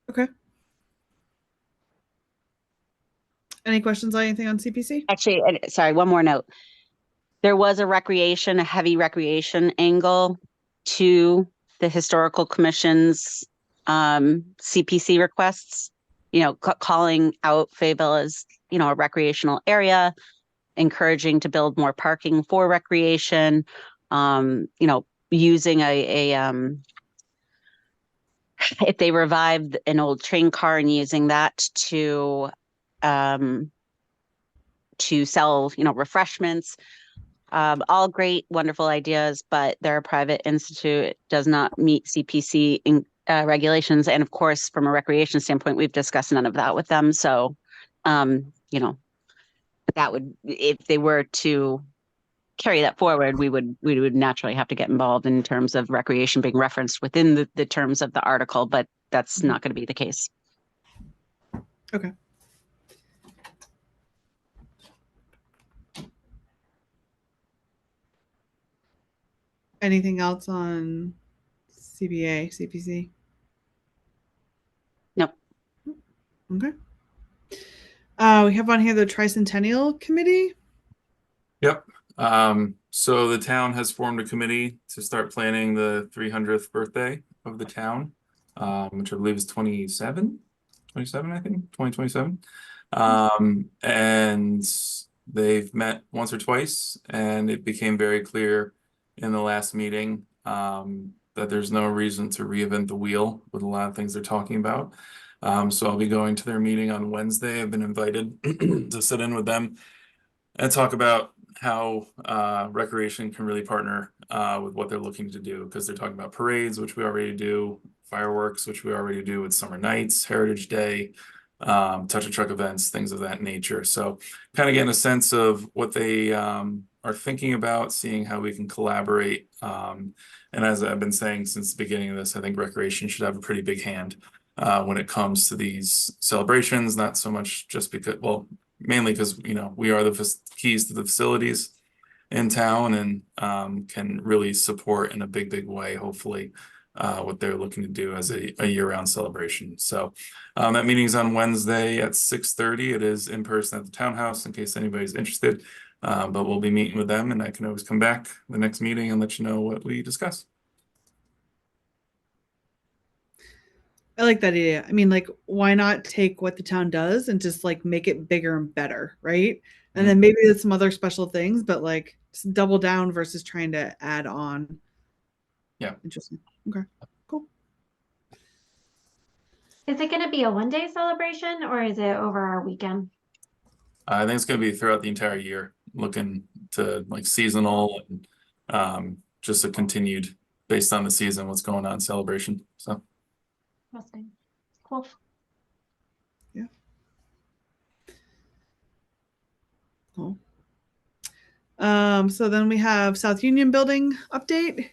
Okay. Any questions on anything on CPC? Actually, sorry, one more note. There was a heavy recreation angle to the historical commission's CPC requests, you know, calling out Fayetteville as, you know, a recreational area, encouraging to build more parking for recreation, you know, using if they revived an old train car and using that to sell, you know, refreshments. All great, wonderful ideas, but they're a private institute. It does not meet CPC regulations. And of course, from a recreation standpoint, we've discussed none of that with them. So, you know, that would, if they were to carry that forward, we would naturally have to get involved in terms of recreation being referenced within the terms of the article, but that's not going to be the case. Okay. Anything else on CPC? Nope. Okay. We have on here the Tricentennial Committee. Yep. So the town has formed a committee to start planning the 300th birthday of the town, which I believe is 27, I think, 2027. And they've met once or twice, and it became very clear in the last meeting that there's no reason to reinvent the wheel with a lot of things they're talking about. So I'll be going to their meeting on Wednesday. I've been invited to sit in with them and talk about how recreation can really partner with what they're looking to do, because they're talking about parades, which we already do, fireworks, which we already do with Summer Nights, Heritage Day, touch a truck events, things of that nature. So kind of getting a sense of what they are thinking about, seeing how we can collaborate. And as I've been saying since the beginning of this, I think recreation should have a pretty big hand when it comes to these celebrations, not so much just because, well, mainly because, you know, we are the keys to the facilities in town and can really support in a big way, hopefully, what they're looking to do as a year-round celebration. So that meeting's on Wednesday at 6:30. It is in person at the townhouse in case anybody's interested. But we'll be meeting with them, and I can always come back the next meeting and let you know what we discuss. I like that idea. I mean, like, why not take what the town does and just like make it bigger and better, right? And then maybe there's some other special things, but like just double down versus trying to add on. Yeah. Interesting. Okay. Cool. Is it going to be a 1-day celebration or is it over our weekend? I think it's going to be throughout the entire year, looking to like seasonal and just a continued based on the season, what's going on celebration. So. Interesting. Cool. Yeah. Cool. So then we have South Union Building update.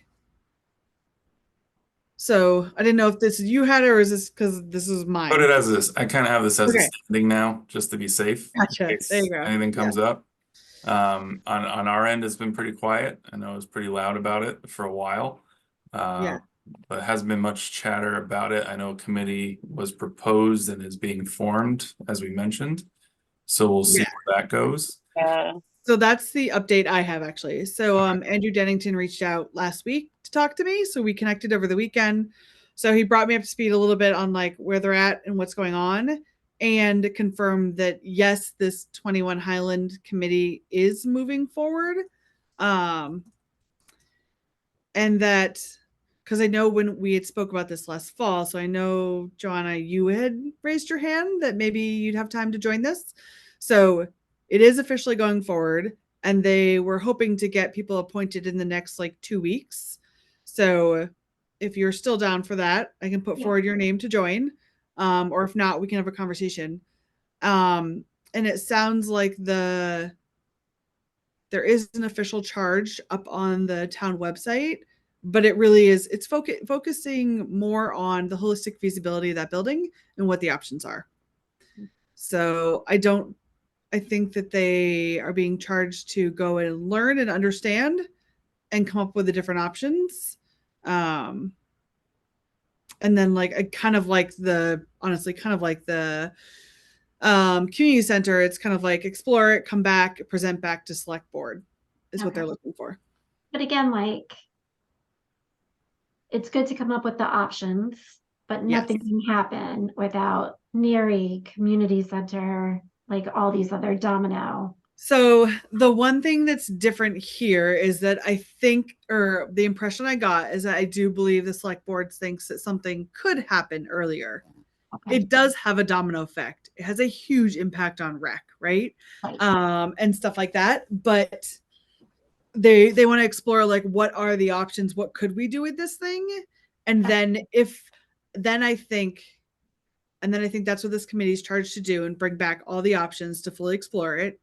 So I didn't know if this is you had it or is this because this is mine? Put it as this. I kind of have this as a Okay. standing now, just to be safe. Gotcha. In case There you go. anything comes up. On our end, it's been pretty quiet. I know it was pretty loud about it for a while. Yeah. But hasn't been much chatter about it. I know a committee was proposed and is being formed, as we mentioned. So we'll see where that goes. Yeah. So that's the update I have actually. So Andrew Dennington reached out last week to talk to me. So we connected over the weekend. So he brought me up to speed a little bit on like where they're at and what's going on, and confirmed that yes, this 21 Highland committee is moving forward. And that because I know when we had spoke about this last fall, so I know, Joanna, you had raised your hand that maybe you'd have time to join this. So it is officially going forward, and they were hoping to get people appointed in the next like 2 weeks. So if you're still down for that, I can put forward your name to join. Or if not, we can have a conversation. And it sounds like there is an official charge up on the town website, but it really is, it's focusing more on the holistic feasibility of that building and what the options are. So I think that they are being charged to go and learn and understand and come up with the different options. And then like I kind of like the community center, it's kind of like explore it, come back, present back to select board is what they're looking for. But again, like, it's good to come up with the options, but nothing can happen without NERI, community center, like all these other domino. So the one thing that's different here is that I think, or the impression I got is that I do believe the select board thinks that something could happen earlier. Okay. It does have a domino effect. It has a huge impact on rec, right? Right. And stuff like that. But they want to explore like what are the options? What could we do with this thing? And then I think that's what this committee is charged to do and bring back all the options to fully explore it.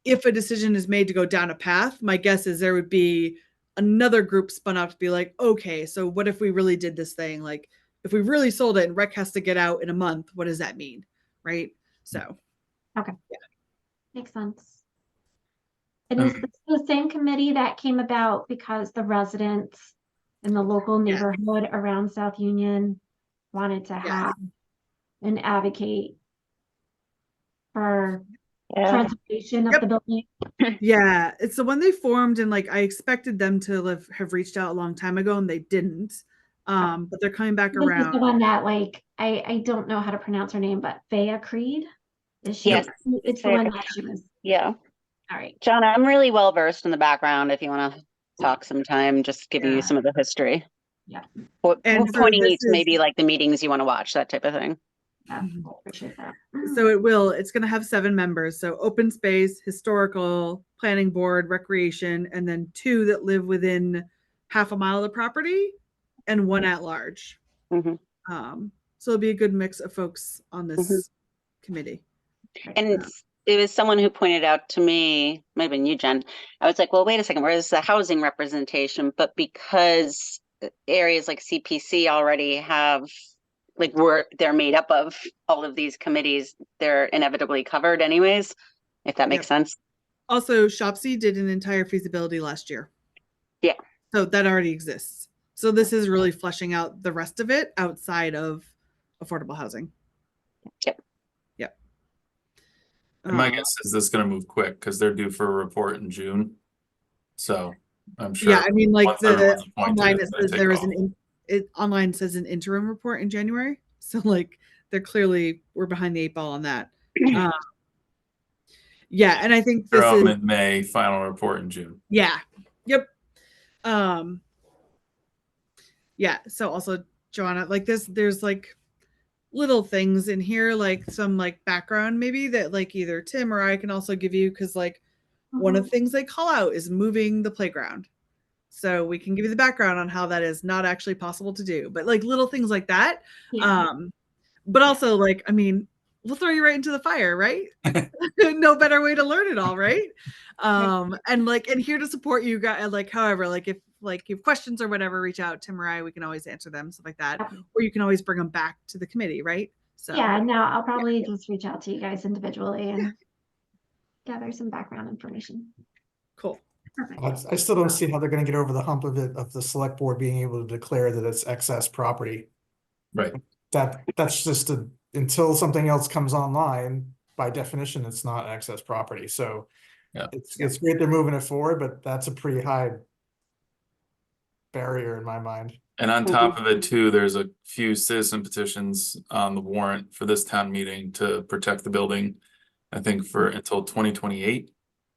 If a decision is made to go down a path, my guess is there would be another group spun up to be like, okay, so what if we really did this thing? Like if we really sold it and rec has to get out in a month, what does that mean? Right? So. Okay. Yeah. Makes sense. And is this the same committee that came about because the residents in the local neighborhood around South Union wanted to have and advocate for preservation of the building? Yeah, it's the one they formed, and like I expected them to have reached out a long time ago, and they didn't. But they're coming back around. This is the one that like I don't know how to pronounce her name, but Faya Creed. Is she? Yes. It's the one that she was. Yeah. All right. John, I'm really well versed in the background if you want to talk sometime, just give you some of the history. Yeah. Or And so pointing you this to maybe like the meetings you want to watch, that type of thing. Yeah, appreciate that. So it's going to have 7 members. So open space, historical, planning board, recreation, and then 2 that live within half a mile of the property and 1 at large. Mhm. So it'll be a good mix of folks on this committee. And it was someone who pointed out to me, might have been you, Jen. I was like, well, wait a second, where's the housing representation? But because areas like CPC already have like they're made up of all of these committees, they're inevitably covered anyways, if that makes sense. Also, Shopsy did an entire feasibility last year. Yeah. So that already exists. So this is really fleshing out the rest of it outside of affordable housing. Yep. Yep. And my guess is this is gonna move quick because they're due for a report in June. So I'm sure. Yeah, I mean, like once everyone's the appointed, online it's it gonna says take there is off. it online says an interim report in January. So like we're behind the 8 ball on that. Yeah, and I think this is In May, final report in June. yeah. Yep. Yeah, so also Joanna, like there's like little things in here, like some like background maybe that like either Tim or I can also give you, because like one of the things they call out is moving the playground. So we can give you the background on how that is not actually possible to do, but like little things like that. Yeah. But also like, I mean, we'll throw you right into the fire, right? No better way to learn it all, right? And like, and here to support you guys, like, however, like if you have questions or whatever, reach out to Mariah, we can always answer them, stuff like that. Or you can always bring them back to the committee, right? So yeah, no, I'll probably just reach out to you guys individually and gather some background information. Cool. Perfect. I still don't see how they're gonna get over the hump of it, of the select board being able to declare that it's excess property. Right. That's just until something else comes online, by definition, it's not excess property, so. Yeah. It's great they're moving it forward, but that's a pretty high barrier in my mind. And on top of it too, there's a few citizen petitions on the warrant for this town meeting to protect the building. I think for until 2028,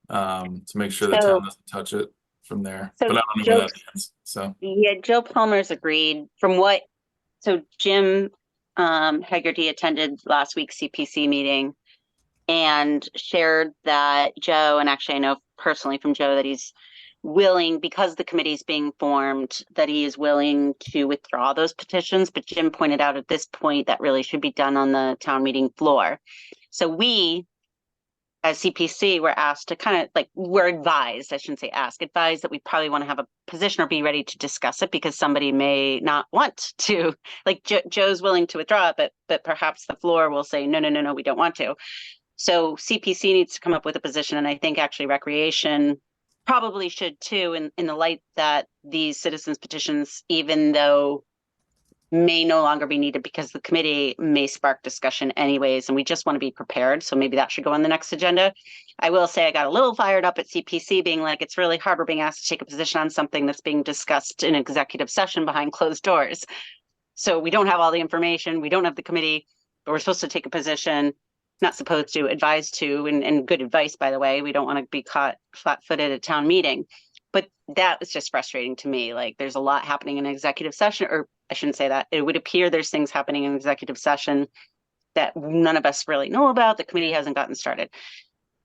to make sure the town doesn't touch it from there. So But I don't know where that ends. So Yeah, Joe Palmer's agreed from what, so Jim Hegarty attended last week's CPC meeting and shared that Joe, and actually I know personally from Joe that he's willing, because the committee's being formed, that he is willing to withdraw those petitions. But Jim pointed out at this point that really should be done on the town meeting floor. So we, as CPC, we're asked to kind of like, we're advised, I shouldn't say ask, advised that we probably want to have a position or be ready to discuss it because somebody may not want to, like Joe's willing to withdraw it, but perhaps the floor will say, no, we don't want to. So CPC needs to come up with a position, and I think actually Recreation probably should too, in the light that these citizens petitions, even though may no longer be needed because the committee may spark discussion anyways, and we just want to be prepared. So maybe that should go on the next agenda. I will say I got a little fired up at CPC being like, it's really hard, we're being asked to take a position on something that's being discussed in executive session behind closed doors. So we don't have all the information, we don't have the committee, but we're supposed to take a position, not supposed to, advise to, and good advice, by the way. We don't want to be caught flat-footed at town meeting. But that was just frustrating to me. Like there's a lot happening in executive session, or I shouldn't say that. It would appear there's things happening in executive session that none of us really know about. The committee hasn't gotten started.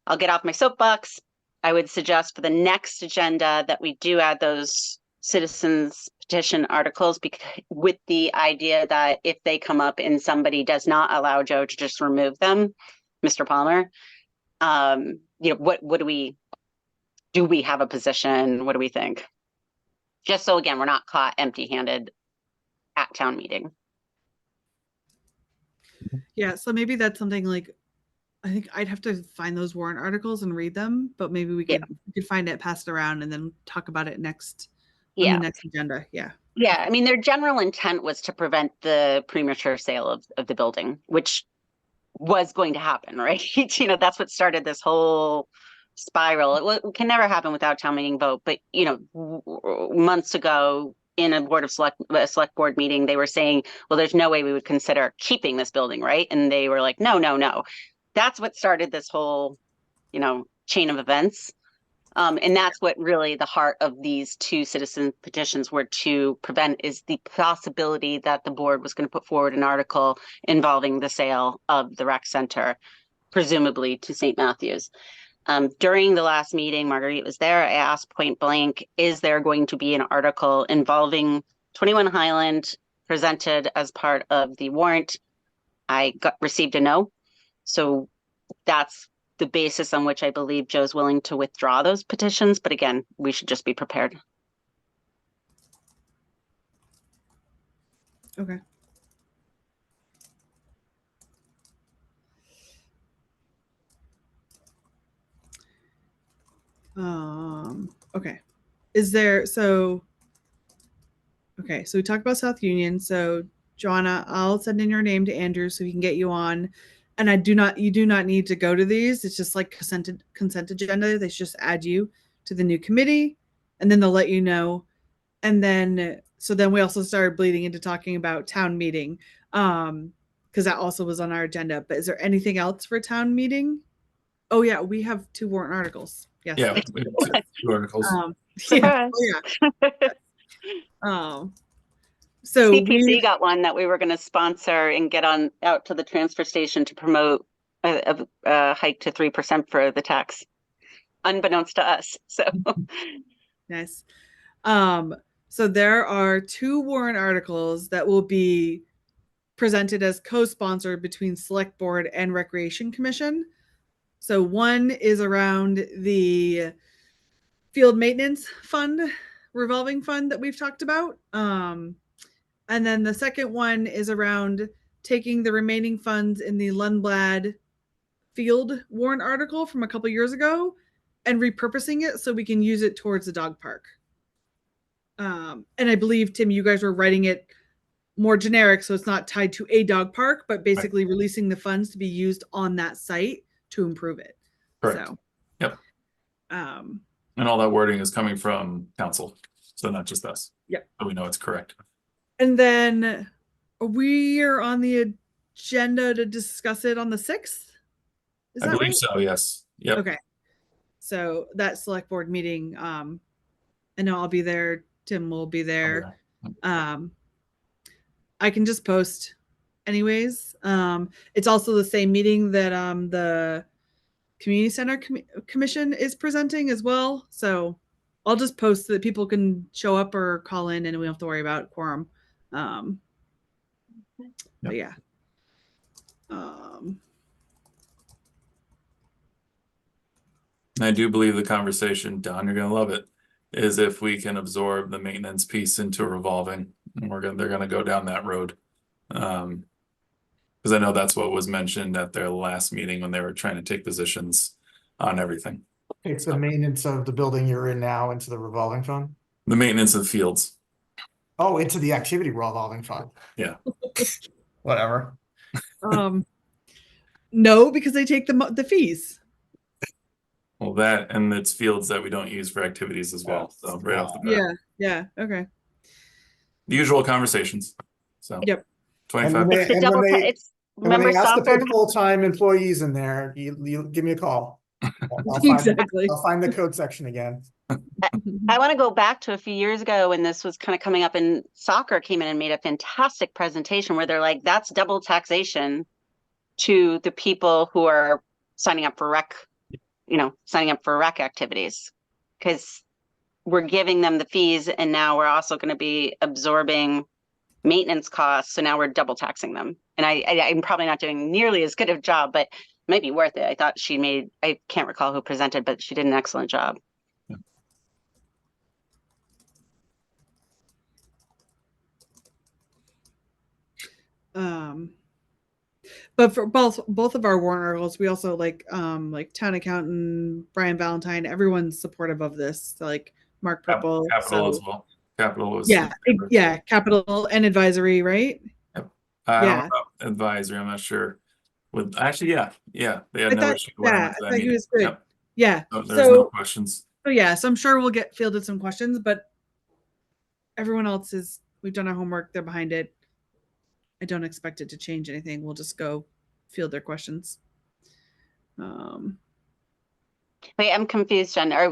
I'll get off my soapbox. I would suggest for the next agenda that we do add those citizens petition articles, with the idea that if they come up and somebody does not allow Joe to just remove them, Mr. Palmer, what do we have a position? What do we think? Just so again, we're not caught empty-handed at town meeting. Yeah, so maybe that's something like, I think I'd have to find those warrant articles and read them, but maybe we could find it, pass it around, and then talk about it next on the next agenda. Yeah. Yeah, I mean, their general intent was to prevent the premature sale of the building, which was going to happen, right? That's what started this whole spiral. It can never happen without town meeting vote, but months ago in a select board meeting, they were saying, well, there's no way we would consider keeping this building, right? And they were like, no. That's what started this whole, chain of events. And that's what really the heart of these two citizen petitions were to prevent, is the possibility that the board was going to put forward an article involving the sale of the rec center, presumably to St. Matthews. During the last meeting, Marguerite was there. I asked point blank, is there going to be an article involving 21 Highland presented as part of the warrant? I received a no. So that's the basis on which I believe Joe's willing to withdraw those petitions. But again, we should just be prepared. Okay. Okay. Is there, so, okay, so we talked about South Union. So Joanna, I'll send in your name to Andrew so he can get you on. And you do not need to go to these. It's just like consent agenda. They just add you to the new committee and then they'll let you know. And then, so then we also started bleeding into talking about town meeting. Because that also was on our agenda. But is there anything else for town meeting? Oh yeah, we have 2 warrant articles. Yes. Yeah, we have 2 articles. Yeah. Surprise. Oh, yeah. So CPC got one that we were going to sponsor and get on out to the transfer station to promote a hike to 3% for the tax, unbeknownst to us. So nice. So there are 2 warrant articles that will be presented as co-sponsored between Select Board and Recreation Commission. So one is around the field maintenance fund, revolving fund that we've talked about. And then the second one is around taking the remaining funds in the Lundblad field warrant article from a couple years ago and repurposing it so we can use it towards the dog park. And I believe, Tim, you guys were writing it more generic, so it's not tied to a dog park, but basically releasing the funds to be used on that site to improve it. Correct. So, Yep. And all that wording is coming from council, so not just us. Yep. So we know it's correct. And then we are on the agenda to discuss it on the 6th. Is I that believe right? so, yes. Yep. Okay. So that select board meeting, I know I'll be there. Tim will be there. I can just post anyways. It's also the same meeting that the community center commission is presenting as well. So I'll just post so that people can show up or call in and we don't have to worry about quorum. But yeah. I do believe the conversation, Don, you're gonna love it, is if we can absorb the maintenance piece into revolving, and they're gonna go down that road. Because I know that's what was mentioned at their last meeting when they were trying to take positions on everything. It's the maintenance of the building you're in now into the revolving fund? The maintenance of fields. Oh, into the activity revolving fund. Yeah. Whatever. No, because they take the fees. Well, that and it's fields that we don't use for activities as well. So right off the bat. Yeah. Okay. The usual conversations. So Yep. 25. And the double it's when remember they ask to soccer. put full-time employees in there, you give me a call. Exactly. I'll find the code section again. I want to go back to a few years ago when this was kind of coming up, and soccer came in and made a fantastic presentation where they're like, that's double taxation to the people who are signing up for rec activities, because we're giving them the fees and now we're also going to be absorbing maintenance costs. So now we're double taxing them. And I'm probably not doing nearly as good of a job, but it might be worth it. I thought I can't recall who presented, but she did an excellent job. But for both of our warrant articles, we also like town accountant Brian Valentine, everyone's supportive of this. So like Mark Purple, Capital as well. Capital was capital and advisory, right? Yep. I don't know about advisory. I'm not sure. With actually, yeah, they had no issue. I thought he was good. Yep. Yeah. So there's no questions. So I'm sure we'll get fielded some questions, but everyone else we've done our homework. They're behind it. I don't expect it to change anything. We'll just go field their questions. Wait, I'm confused, Jen. Are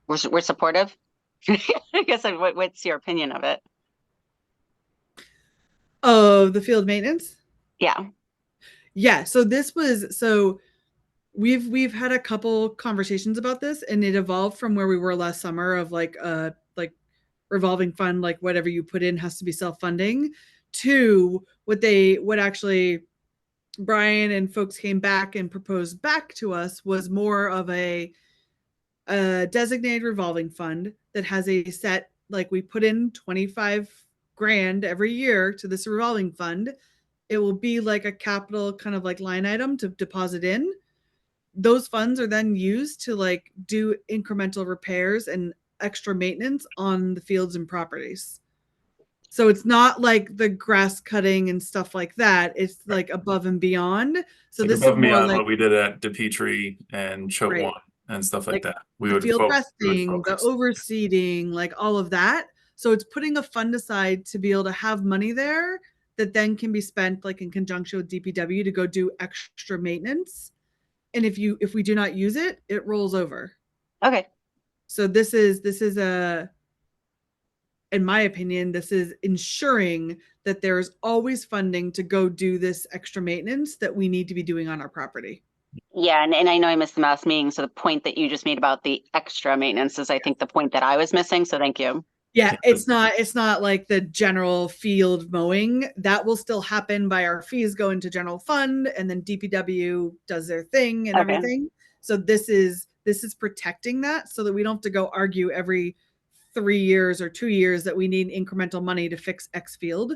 we're supportive? I guess what's your opinion of it? Of the field maintenance? Yeah. So we've had a couple conversations about this, and it evolved from where we were last summer of like revolving fund, like whatever you put in has to be self-funding, to what actually Brian and folks came back and proposed back to us was more of a designated revolving fund that has a set, like we put in 25 grand every year to this revolving fund. It will be like a capital kind of like line item to deposit in. those funds are then used to like do incremental repairs and extra maintenance on the fields and properties. So it's not like the grass cutting and stuff like that. It's like above and beyond. So Like this above is and more beyond like what we did at DePietri and Chote Right. One and stuff like Like that. We the would field we would resting, the focus. overseeding, like all of that. So it's putting a fund aside to be able to have money there that then can be spent like in conjunction with DPW to go do extra maintenance. And if we do not use it, it rolls over. Okay. So this is a, in my opinion, this is ensuring that there's always funding to go do this extra maintenance that we need to be doing on our property. Yeah, and I know I missed the last meeting, so the point that you just made about the extra maintenance is I think the point that I was missing, so thank you. Yeah, it's not like the general field mowing. That will still happen by our fees go into general fund and then DPW does their thing and Okay. everything. So this is protecting that so that we don't have to go argue every 3 years or 2 years that we need incremental money to fix X field.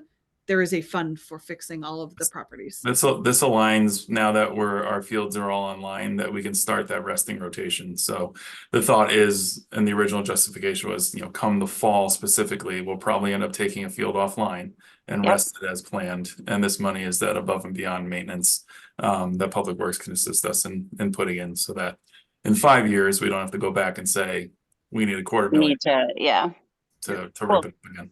There is a fund for fixing all of the properties. This aligns now that our fields are all online, that we can start that resting rotation. So the thought is, and the original justification was, you know, come the fall specifically, we'll probably end up taking a field offline and Yep. rest it as planned. And this money is that above and beyond maintenance that Public Works can assist us in putting in, so that in 5 years we don't have to go back and say we need $250,000 Need to, yeah. to Cool. rip it up again.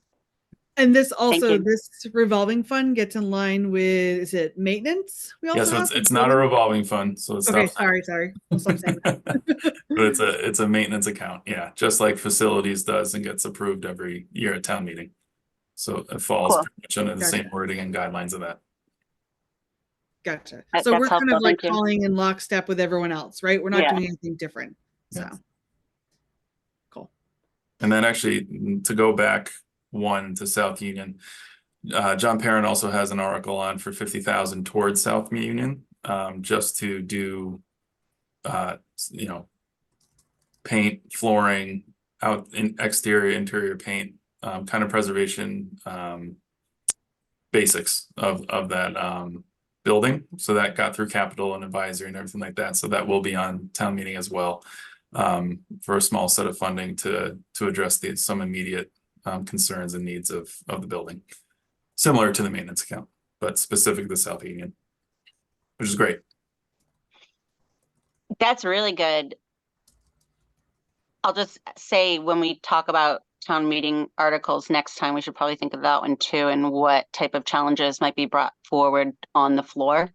And this also, you. this revolving fund gets in line with, is it maintenance? We Yeah, also so have it's not a building? revolving fund, so it's Okay, not. sorry. I'll stop saying that. But it's a maintenance account, yeah, just like facilities does and gets approved every year at town meeting. So it falls Cool. pretty much under the same Gotcha. wording and guidelines of that. Gotcha. That- So that's we're kind of helpful, like thank you. falling in lockstep with everyone else, right? We're not Yeah. doing anything different. Yeah. So cool. And then actually, to go back one to South Union, John Parent also has an article on for 50,000 towards South Union, just to do, you know, paint, flooring, out in exterior, interior paint, kind of preservation, basics of that building. So that got through capital and advisory and everything like that. So that will be on town meeting as well, for a small set of funding to address some immediate concerns and needs of the building, similar to the maintenance account, but specific to South Union, which is great. That's really good. I'll just say, when we talk about town meeting articles next time, we should probably think of that one too, and what type of challenges might be brought forward on the floor.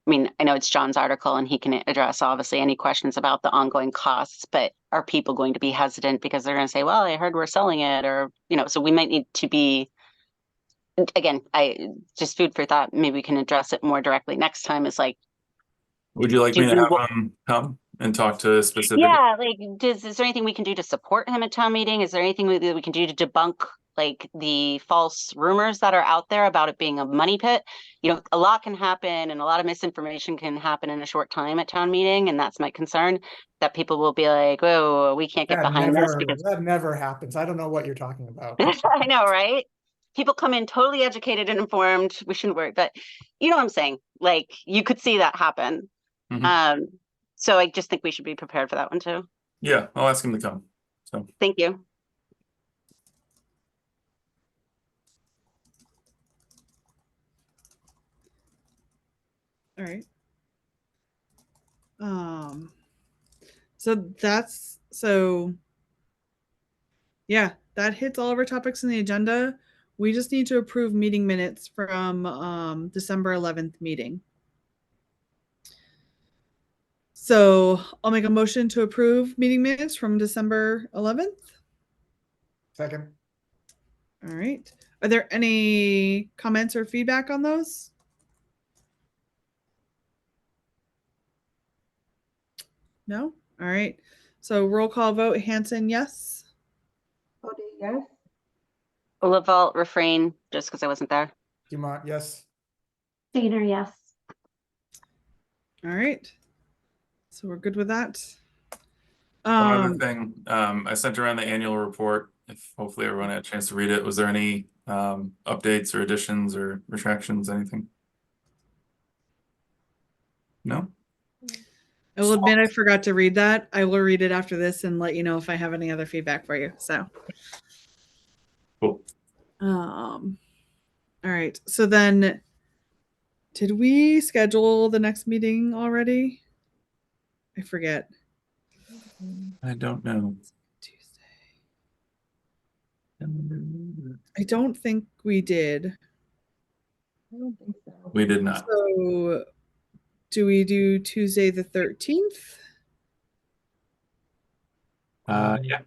I mean, I know it's John's article and he can address obviously any questions about the ongoing costs, but are people going to be hesitant because they're going to say, well, I heard we're selling it, or, you know, so we might need to be, again, just food for thought. Maybe we can address it more directly next time. Is like, Would you like Do me to we have wa- him come and talk to specific? yeah, like, is there anything we can do to support him at town meeting? Is there anything that we can do to debunk like the false rumors that are out there about it being a money pit? You know, a lot can happen and a lot of misinformation can happen in a short time at town meeting. And that's my concern, that people will be like, oh, we can't get behind this because That never happens. I don't know what you're talking about. I know, right? People come in totally educated and informed. We shouldn't worry, but you know what I'm saying? Like, you could see that happen. Mhm. So I just think we should be prepared for that one too. Yeah, I'll ask him to come. So Thank you. All right. So yeah, that hits all of our topics in the agenda. We just need to approve meeting minutes from December 11th meeting. So I'll make a motion to approve meeting minutes from December 11th. Second. All right. Are there any comments or feedback on those? No? All right. So roll call vote, Hanson, yes? Bodie, yes? Laval refrain, just because I wasn't there. Dumont, yes. Stater, yes. All right. So we're good with that. one other thing, I sent around the annual report. If hopefully everyone had a chance to read it. Was there any updates or additions or retractions, anything? No? I will admit I forgot to read that. I will read it after this and let you know if I have any other feedback for you. So, Cool. all right. So then, did we schedule the next meeting already? I forget. I don't know. Tuesday. I don't think we did. I don't think so. We did not. So, do we do Tuesday the 13th? Yeah.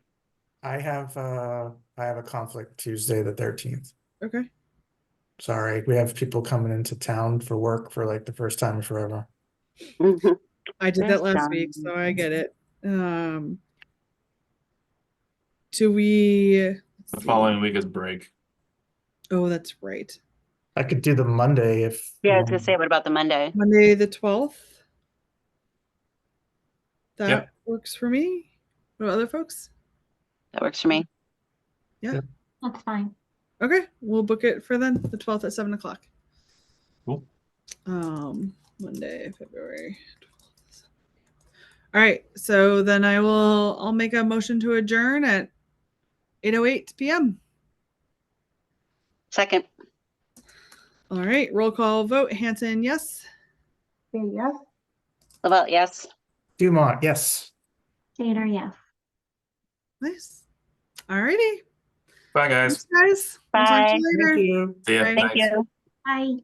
I have a conflict Tuesday the 13th. Okay. Sorry, we have people coming into town for work for like the first time in forever. Mhm. I did There's that last John. week, so I get it. Do we? let's The see. following week is break. Oh, that's right. I could do the Monday if. Yeah, I you was gonna want. say, what about the Monday? Monday the 12th. That Yep. works for me. What about other folks? That works for me. That's fine. Okay, we'll book it for then the 12th at 7:00. Cool. Monday, February 12th. All right, so then I'll make a motion to adjourn at 8:08 p.m. Second, All right, roll call vote. Hanson, yes. Okay, yes. Lavelle, yes. Dumont, yes. Jader, yes. Nice. All righty. Bye, guys. Thanks, guys. We'll talk to Bye. you later. Thank you. See ya. Bye. Thank Thanks. you. Bye.